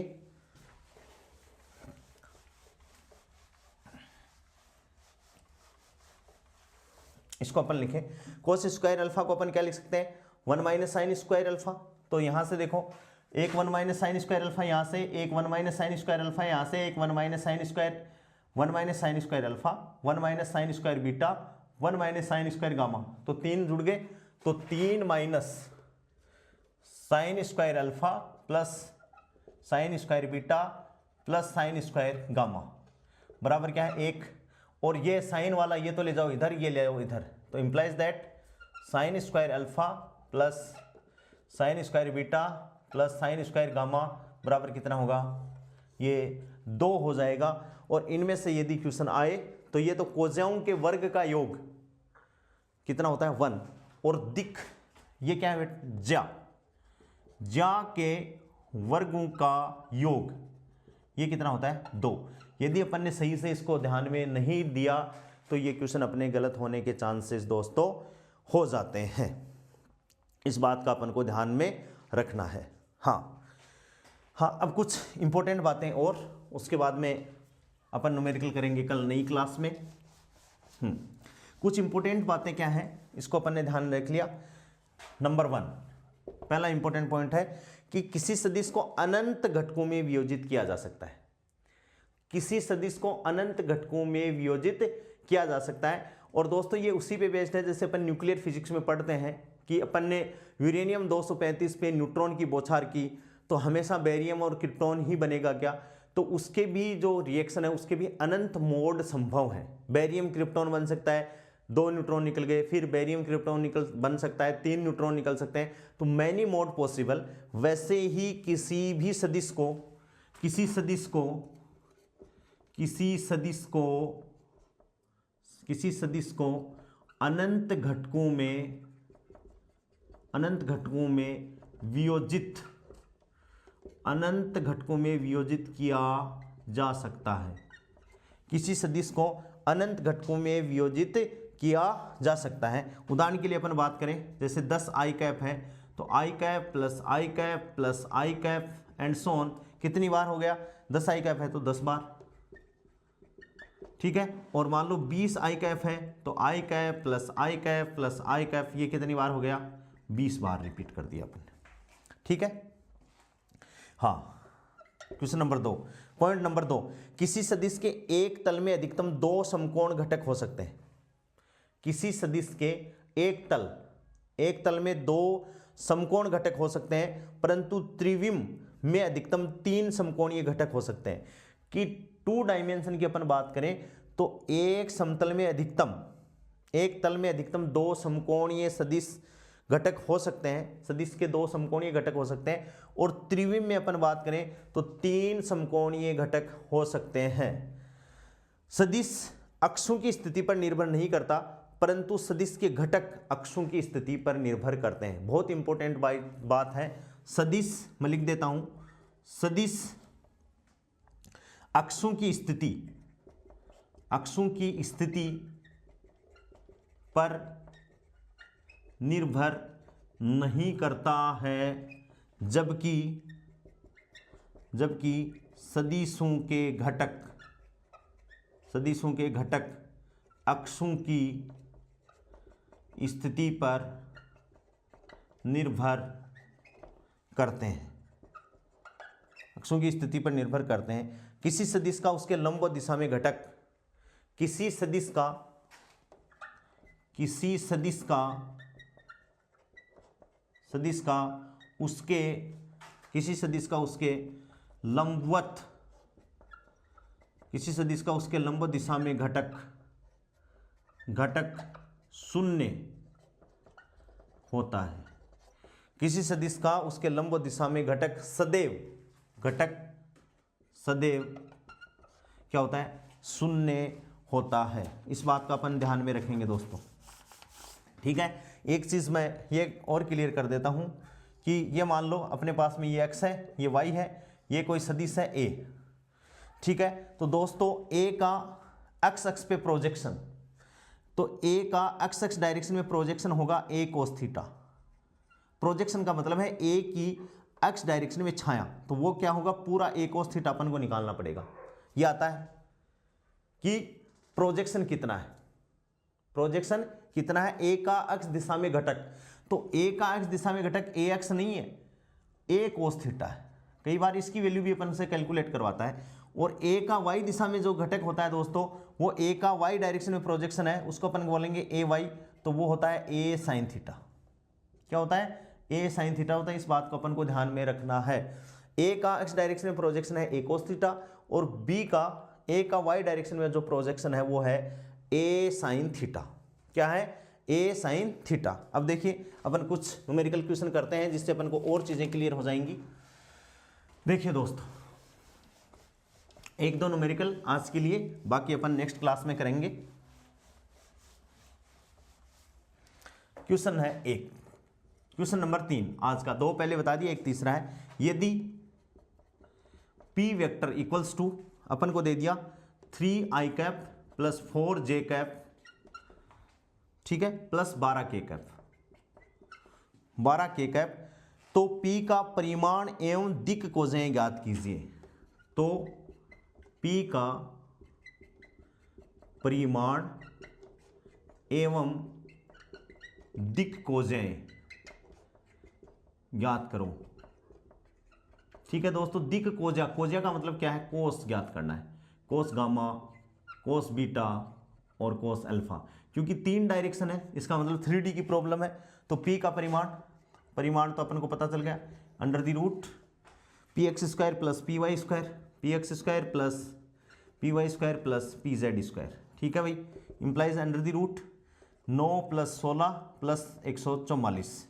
इसको अपन लिखें, कोस स्क्वायर अल्फा को अपन क्या लिख सकते हैं, 1 माइनस साइन स्क्वायर अल्फा। तो यहाँ से देखो, एक 1 माइनस साइन स्क्वायर अल्फा यहाँ से, एक 1 माइनस साइन स्क्वायर अल्फा यहाँ से, एक 1 minus sine square, 1 minus sine square alpha, 1 minus sine square beta, 1 minus sine square gamma. तो 3 जुड़ गए, तो 3 minus sine square alpha plus sine square beta plus sine square gamma बराबर क्या है, 1। और ये साइन वाला ये तो ले जाओ इधर, ये ले जाओ इधर, तो implies that sine square alpha plus sine square beta plus sine square gamma बराबर कितना होगा, ये 2 हो जाएगा। और इनमें से यदि क्वेश्चन आए तो ये तो कोज्याओं के वर्ग का योग कितना होता है, 1। और दिक्, ये क्या है, ज्या, ज्या के वर्गों का योग ये कितना होता है, 2। यदि अपन ने सही से इसको ध्यान में नहीं दिया तो ये क्वेश्चन अपने गलत होने के चांसेस दोस्तों हो जाते हैं। इस बात का अपन को ध्यान में रखना है। हाँ, अब कुछ इंपॉर्टेंट बातें और उसके बाद में अपन न्यूमेरिकल करेंगे कल नई क्लास में। कुछ इंपॉर्टेंट बातें क्या हैं, इसको अपन ने ध्यान रख लिया। नंबर 1, पहला इंपॉर्टेंट पॉइंट है कि किसी सदिश को अनंत घटकों में वियोजित किया जा सकता है। किसी सदिश को अनंत घटकों में वियोजित किया जा सकता है। और दोस्तों ये उसी पे बेस्ड है जैसे अपन न्यूक्लियर फिजिक्स में पढ़ते हैं कि अपन ने यूरेनियम 235 पे न्यूट्रॉन की बौछार की तो हमेशा बेरियम और क्रिप्टॉन ही बनेगा क्या, तो उसके भी जो रिएक्शन है उसके भी अनंत मोड संभव है। बेरियम क्रिप्टॉन बन सकता है, 2 न्यूट्रॉन निकल गए, फिर बेरियम क्रिप्टॉन बन सकता है, 3 न्यूट्रॉन निकल सकते हैं, तो मैनी मोड पॉसिबल। वैसे ही किसी सदिश को अनंत घटकों में वियोजित किया जा सकता है। किसी सदिश को अनंत घटकों में वियोजित किया जा सकता है। उदाहरण के लिए अपन बात करें, जैसे 10 आई कैप है तो I cap plus I cap plus I cap and so on, कितनी बार हो गया, 10 आई कैप है तो 10 बार, ठीक है। और मान लो 20 आई कैप है तो I cap plus I cap plus I cap, ये कितनी बार हो गया, 20 बार रिपीट कर दिया अपन, ठीक है। हाँ, क्वेश्चन नंबर 2, पॉइंट नंबर 2, किसी सदिश के एक तल में अधिकतम 2 समकोण घटक हो सकते हैं। किसी सदिश के एक तल में 2 समकोण घटक हो सकते हैं, परंतु त्रिविम में अधिकतम 3 समकोणीय घटक हो सकते हैं। कि 2 डायमेंशन की अपन बात करें तो एक तल में अधिकतम 2 समकोणीय सदिश घटक हो सकते हैं, सदिश के 2 समकोणीय घटक हो सकते हैं। और त्रिविम में अपन बात करें तो 3 समकोणीय घटक हो सकते हैं। सदिश अक्षों की स्थिति पर निर्भर नहीं करता, परंतु सदिश के घटक अक्षों की स्थिति पर निर्भर करते हैं। बहुत इंपॉर्टेंट बात है। सदिश मैं लिख देता हूं, सदिश अक्षों की स्थिति पर निर्भर नहीं करता है, जबकि सदिशों के घटक अक्षों की स्थिति पर निर्भर करते हैं। अक्षों की स्थिति पर निर्भर करते हैं। किसी सदिश का उसके लंबवत दिशा में घटक, किसी सदिश का उसके लंबवत दिशा में घटक शून्य होता है। किसी सदिश का उसके लंबवत दिशा में घटक सदैव क्या होता है, शून्य होता है। इस बात का अपन ध्यान में रखेंगे दोस्तों, ठीक है। एक चीज़ मैं ये और क्लियर कर देता हूँ कि ये मान लो अपने पास में ये x है, ये y है, ये कोई सदिश है a, ठीक है। तो दोस्तों a का x अक्ष पे प्रोजेक्शन, तो a का x अक्ष डायरेक्शन में प्रोजेक्शन होगा a cos थीटा। प्रोजेक्शन का मतलब है a की x डायरेक्शन में छाया, तो वो क्या होगा, पूरा a cos थीटा अपन को निकालना पड़ेगा। ये आता है कि प्रोजेक्शन कितना है, a का x दिशा में घटक, तो a का x दिशा में घटक ax नहीं है, a cos थीटा है। कई बार इसकी वैल्यू भी अपन से कैलकुलेट करवाता है। और a का y दिशा में जो घटक होता है दोस्तों, वो a का y डायरेक्शन में प्रोजेक्शन है, उसको अपन बोलेंगे ay, तो वो होता है a sin थीटा। क्या होता है, a sin थीटा होता है। इस बात को अपन को ध्यान में रखना है। a का x डायरेक्शन में प्रोजेक्शन है a cos थीटा, और b का a का y डायरेक्शन में जो प्रोजेक्शन है वो है a sin थीटा। क्या है, a sin थीटा। अब देखिए अपन कुछ न्यूमेरिकल क्वेश्चन करते हैं जिससे अपन को और चीजें क्लियर हो जाएंगी। देखिए दोस्तों, एक दो न्यूमेरिकल आज के लिए, बाकी अपन नेक्स्ट क्लास में करेंगे। क्वेश्चन है एक, क्वेश्चन नंबर 3 आज का, 2 पहले बता दिया, एक तीसरा है। यदि p वेक्टर इक्वल्स टू, अपन को दे दिया 3i cap plus 4j cap, ठीक है, प्लस 12k कैप, तो p का परिमाण एवं दिक् कोजें ज्ञात कीजिए। तो p का परिमाण एवं दिक् कोजें ज्ञात करो। ठीक है दोस्तों, दिक् कोजा, कोजा का मतलब क्या है, कोस ज्ञात करना है, कोस गामा, कोस बीटा और कोस अल्फा। क्योंकि 3 डायरेक्शन है, इसका मतलब 3D की प्रॉब्लम है। तो p का परिमाण तो अपन को पता चल गया, under the root px² plus py square, px² plus py² plus pz², ठीक है भाई, implies under the root 9 plus 16 plus 144।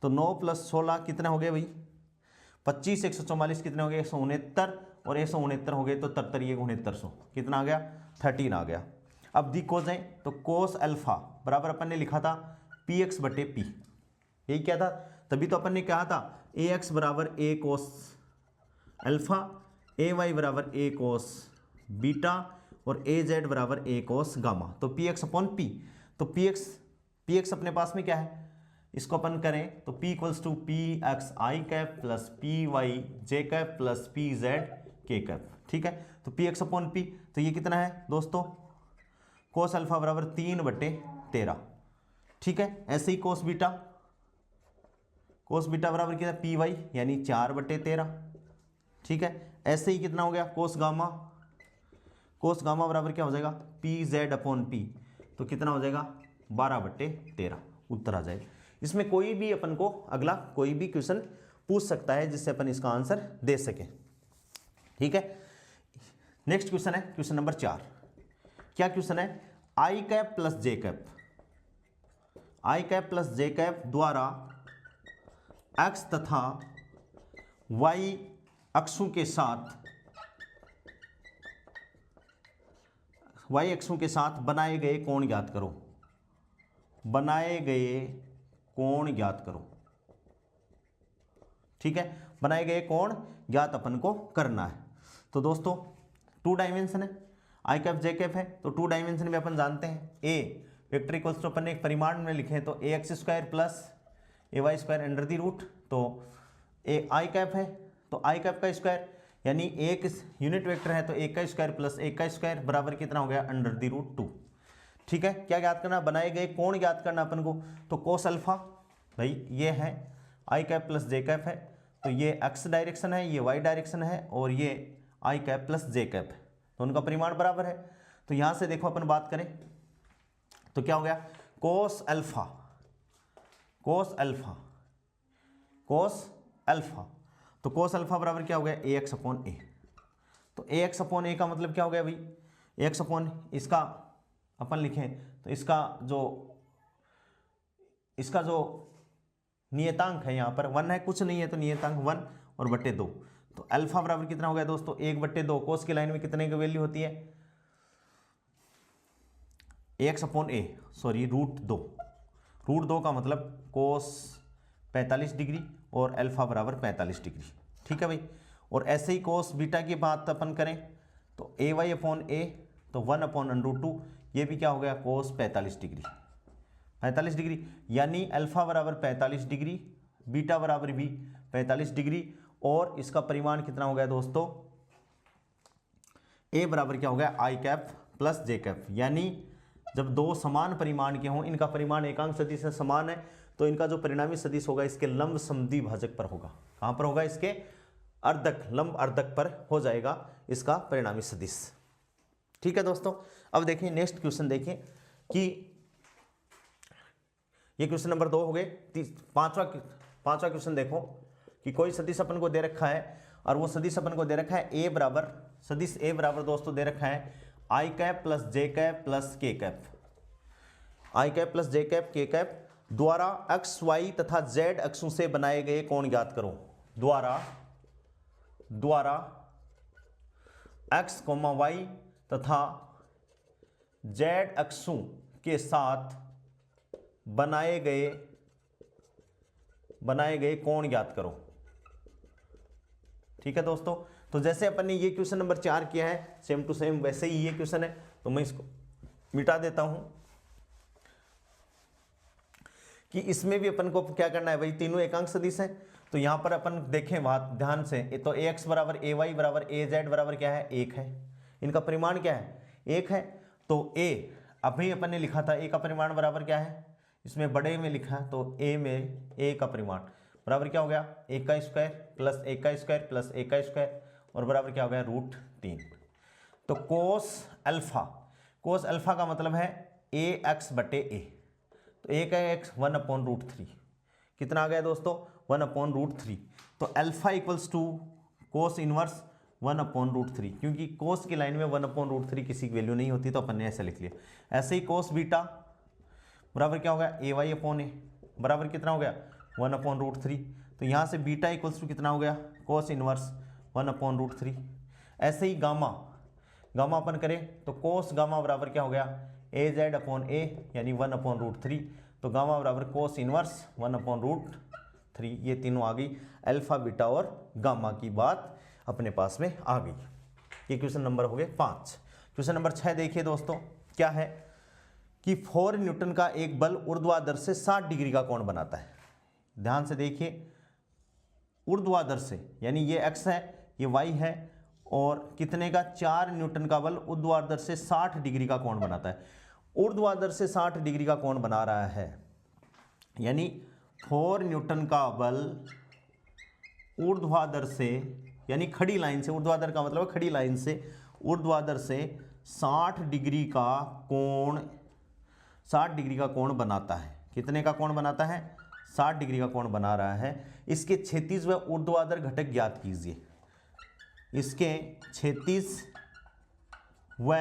तो 9 प्लस 16 कितना हो गया भाई, 25, 144 कितने हो गए, 169, और 169 हो गए तो 73 6900, कितना आ गया, 13 आ गया। अब दी कोस है, तो कोस अल्फा बराबर अपन ने लिखा था px बटे p, यही क्या था, तभी तो अपन ने कहा था ax बराबर a कोस अल्फा, ay बराबर a कोस बीटा और az बराबर a कोस गामा। तो px अपॉन p, तो px अपने पास में क्या है, इसको अपन करें तो p equals to px i cap plus py j cap plus pz k cap, ठीक है। तो px अपॉन p, तो ये कितना है दोस्तों, कोस अल्फा बराबर 3/13, ठीक है। ऐसे ही कोस बीटा बराबर कितना, py यानी 4/13, ठीक है। ऐसे ही कितना हो गया, कोस गामा बराबर क्या हो जाएगा, pz अपॉन p, तो कितना हो जाएगा 12/13, उत्तर आ जाएगा। इसमें कोई भी अपन को अगला कोई भी क्वेश्चन पूछ सकता है जिससे अपन इसका आंसर दे सके, ठीक है। नेक्स्ट क्वेश्चन है क्वेश्चन नंबर 4। क्या क्वेश्चन है, आई कैप प्लस जे कैप द्वारा एक्स तथा वाई अक्षों के साथ बनाए गए कोण ज्ञात करो। बनाए गए कोण ज्ञात करो। ठीक है, बनाए गए कोण ज्ञात अपन को करना है। तो दोस्तों 2 डायमेंशन है, आई कैप जे कैप है, तो 2 डायमेंशन में अपन जानते हैं ए वेक्टर इक्वल्स टू अपन ने एक परिमाण में लिखे तो A X square plus A Y square under the root, तो ए आई कैप है तो आई कैप का स्क्वायर यानी एक यूनिट वेक्टर है तो एक का स्क्वायर प्लस एक का स्क्वायर बराबर कितना हो गया अंडर दी रूट 2। ठीक है, क्या ज्ञात करना, बनाए गए कोण ज्ञात करना अपन को। तो कोस अल्फा भाई ये है आई कैप प्लस जे कैप है, तो ये एक्स डायरेक्शन है, ये वाई डायरेक्शन है, और ये आई कैप प्लस जे कैप है, तो उनका परिमाण बराबर है। तो यहां से देखो अपन बात करें तो क्या हो गया, cos alpha cos alpha cos alpha, तो कोस अल्फा बराबर क्या हो गया ए एक्स अपॉन ए। तो ए एक्स अपॉन ए का मतलब क्या हो गया भाई, ए एक्स अपॉन इसका अपन लिखें तो इसका जो नियतांक है यहाँ पर 1 है, कुछ नहीं है तो नियतांक 1 और बट्टे 2, तो अल्फा बराबर कितना हो गया दोस्तों 1/2। कोस की लाइन में कितने की वैल्यू होती है, एक्स अपॉन ए सॉरी रूट 2 का मतलब कोस 45 डिग्री और अल्फा बराबर 45 डिग्री। ठीक है भाई, और ऐसे ही कोस बीटा की बात अपन करें तो ए वाई अपॉन ए तो 1/√2, ये भी क्या हो गया कोस 45 डिग्री, यानी अल्फा बराबर 45 डिग्री, बीटा बराबर भी 45 डिग्री, और इसका परिमाण कितना हो गया दोस्तों, ए बराबर क्या हो गया आई कैप प्लस जे कैप। यानी जब दो समान परिमाण के हों, इनका परिमाण एकांक सदिश से समान है, तो इनका जो परिणामी सदिश होगा इसके लंब समद्वि भाजक पर होगा। कहां पर होगा, इसके अर्धक लंब अर्धक पर हो जाएगा इसका परिणामी सदिश। ठीक है दोस्तों, अब देखिए नेक्स्ट क्वेश्चन देखिए कि ये क्वेश्चन नंबर 2 हो गए। पांचवा क्वेश्चन देखो कि कोई सदिश अपन को दे रखा है और वो सदिश अपन को दे रखा है ए बराबर, सदिश ए बराबर दोस्तों दे रखा है आई कैप प्लस जे कैप प्लस के कैप, आई कैप प्लस जे कैप के कैप द्वारा एक्स वाई तथा जेड अक्षों से बनाए गए कोण ज्ञात करो। द्वारा एक्स कोमा वाई तथा जेड अक्षों के साथ बनाए गए कोण ज्ञात करो। ठीक है दोस्तों, तो जैसे अपन ने ये क्वेश्चन नंबर 4 किया है सेम टू सेम वैसे ही ये क्वेश्चन है, तो मैं इसको मिटा देता हूं कि इसमें भी अपन को क्या करना है भाई, तीनों एकांक सदिश हैं। तो यहां पर अपन देखें बात ध्यान से, तो ए एक्स बराबर ए वाई बराबर ए जेड बराबर क्या है 1 है, इनका परिमाण क्या है 1 है। तो ए अभी अपन ने लिखा था ए का परिमाण बराबर क्या है, इसमें बड़े में लिखा है तो ए में ए का परिमाण बराबर क्या हो गया 1 का स्क्वायर प्लस 1 का स्क्वायर प्लस 1 का स्क्वायर और बराबर क्या हो गया √3। तो कोस अल्फा का मतलब है ए एक्स बटे ए, तो ए का एक्स 1/√3 कितना आ गया दोस्तों 1/√3। तो alpha equals to cos inverse 1/√3, क्योंकि कोस की लाइन में 1/√3 किसी की वैल्यू नहीं होती तो अपन ने ऐसा लिख लिया। ऐसे ही कोस बीटा बराबर क्या हो गया ए वाई अपॉन ए बराबर कितना हो गया 1/√3। तो यहाँ से बीटा इक्वल्स टू कितना हो गया कोस इनवर्स 1/√3। ऐसे ही गामा अपन करें तो कोस गामा बराबर क्या हो गया ए जेड अपॉन ए यानी 1/√3। तो गामा बराबर कोस इनवर्स 1/√3। ये तीनों आ गई, अल्फा बीटा और गामा की बात अपने पास में आ गई। ये क्वेश्चन नंबर हो गए 5। क्वेश्चन नंबर 6 देखिए दोस्तों, क्या है कि 4 न्यूटन का एक बल ऊर्ध्वाधर से 60 डिग्री का कोण बनाता है। ध्यान से देखिए, ऊर्ध्वाधर से यानी ये x है ये y है, और कितने का 4 न्यूटन का बल ऊर्ध्वाधर से 60 डिग्री का कोण बनाता है। ऊर्ध्वाधर से 60 डिग्री का कोण बना रहा है, यानी 4 न्यूटन का बल ऊर्ध्वाधर से यानी खड़ी लाइन से, ऊर्ध्वाधर का मतलब खड़ी लाइन से, ऊर्ध्वाधर से 60 डिग्री का कोण बनाता है। कितने का कोण बनाता है 60 डिग्री का कोण बना रहा है। इसके क्षैतिज व ऊर्ध्वाधर घटक ज्ञात कीजिए। इसके क्षैतिज व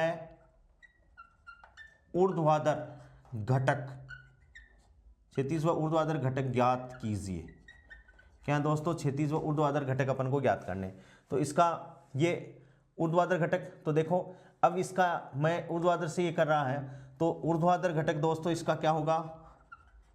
ऊर्ध्वाधर घटक ज्ञात कीजिए। क्या दोस्तों, क्षैतिज व ऊर्ध्वाधर घटक अपन को ज्ञात करने। तो इसका ये ऊर्ध्वाधर घटक, तो देखो अब इसका मैं ऊर्ध्वाधर से ये कर रहा है तो ऊर्ध्वाधर घटक दोस्तों इसका क्या होगा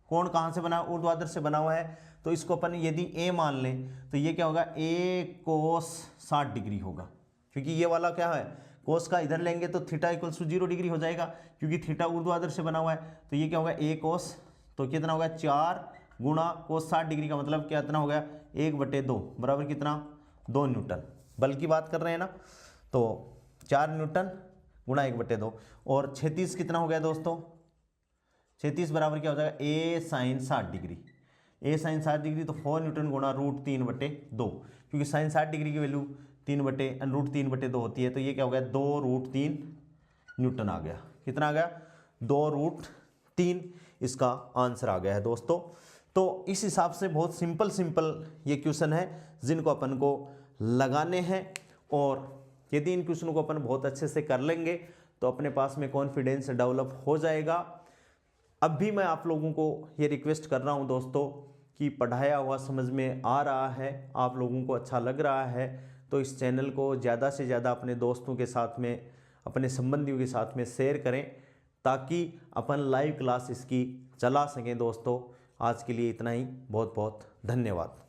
कोण कहाँ से बना, ऊर्ध्वाधर से बना हुआ है, तो इसको अपन यदि ए मान लें तो ये क्या होगा, ए कोस 60 डिग्री होगा, क्योंकि ये वाला क्या है, कोस का इधर लेंगे तो थीटा इक्वल्स टू 0 डिग्री हो जाएगा, क्योंकि थीटा ऊर्ध्वाधर से बना हुआ है। तो ये क्या होगा, ए कोस, तो कितना होगा 4 गुणा कोस 60 डिग्री का मतलब क्या, इतना हो गया 1/2 बराबर कितना, 2 न्यूटन। बल की बात कर रहे हैं ना, तो 4 न्यूटन गुणा 1/2, और 36 कितना हो गया दोस्तों, 36 बराबर क्या हो जाएगा, ए साइन 60 डिग्री। ए साइन 60 डिग्री तो 4 न्यूटन गुणा √3/2, क्योंकि साइन 60 डिग्री की वैल्यू √3/2 होती है, तो ये क्या हो गया, 2√3 न्यूटन आ गया। कितना आ गया, 2√3 इसका आंसर आ गया है दोस्तों। तो इस हिसाब से बहुत सिंपल ये क्वेश्चन है जिनको अपन को लगाने हैं, और यदि इन क्वेश्चनों को अपन बहुत अच्छे से कर लेंगे तो अपने पास में कॉन्फिडेंस डेवलप हो जाएगा। अब भी मैं आप लोगों को ये रिक्वेस्ट कर रहा हूँ दोस्तों कि पढ़ाया हुआ समझ में आ रहा है, आप लोगों को अच्छा लग रहा है, तो इस चैनल को ज़्यादा से ज़्यादा अपने दोस्तों के साथ में, अपने संबंधियों के साथ में शेयर करें, ताकि अपन लाइव क्लास इसकी चला सकें दोस्तों। आज के लिए इतना ही, बहुत बहुत धन्यवाद।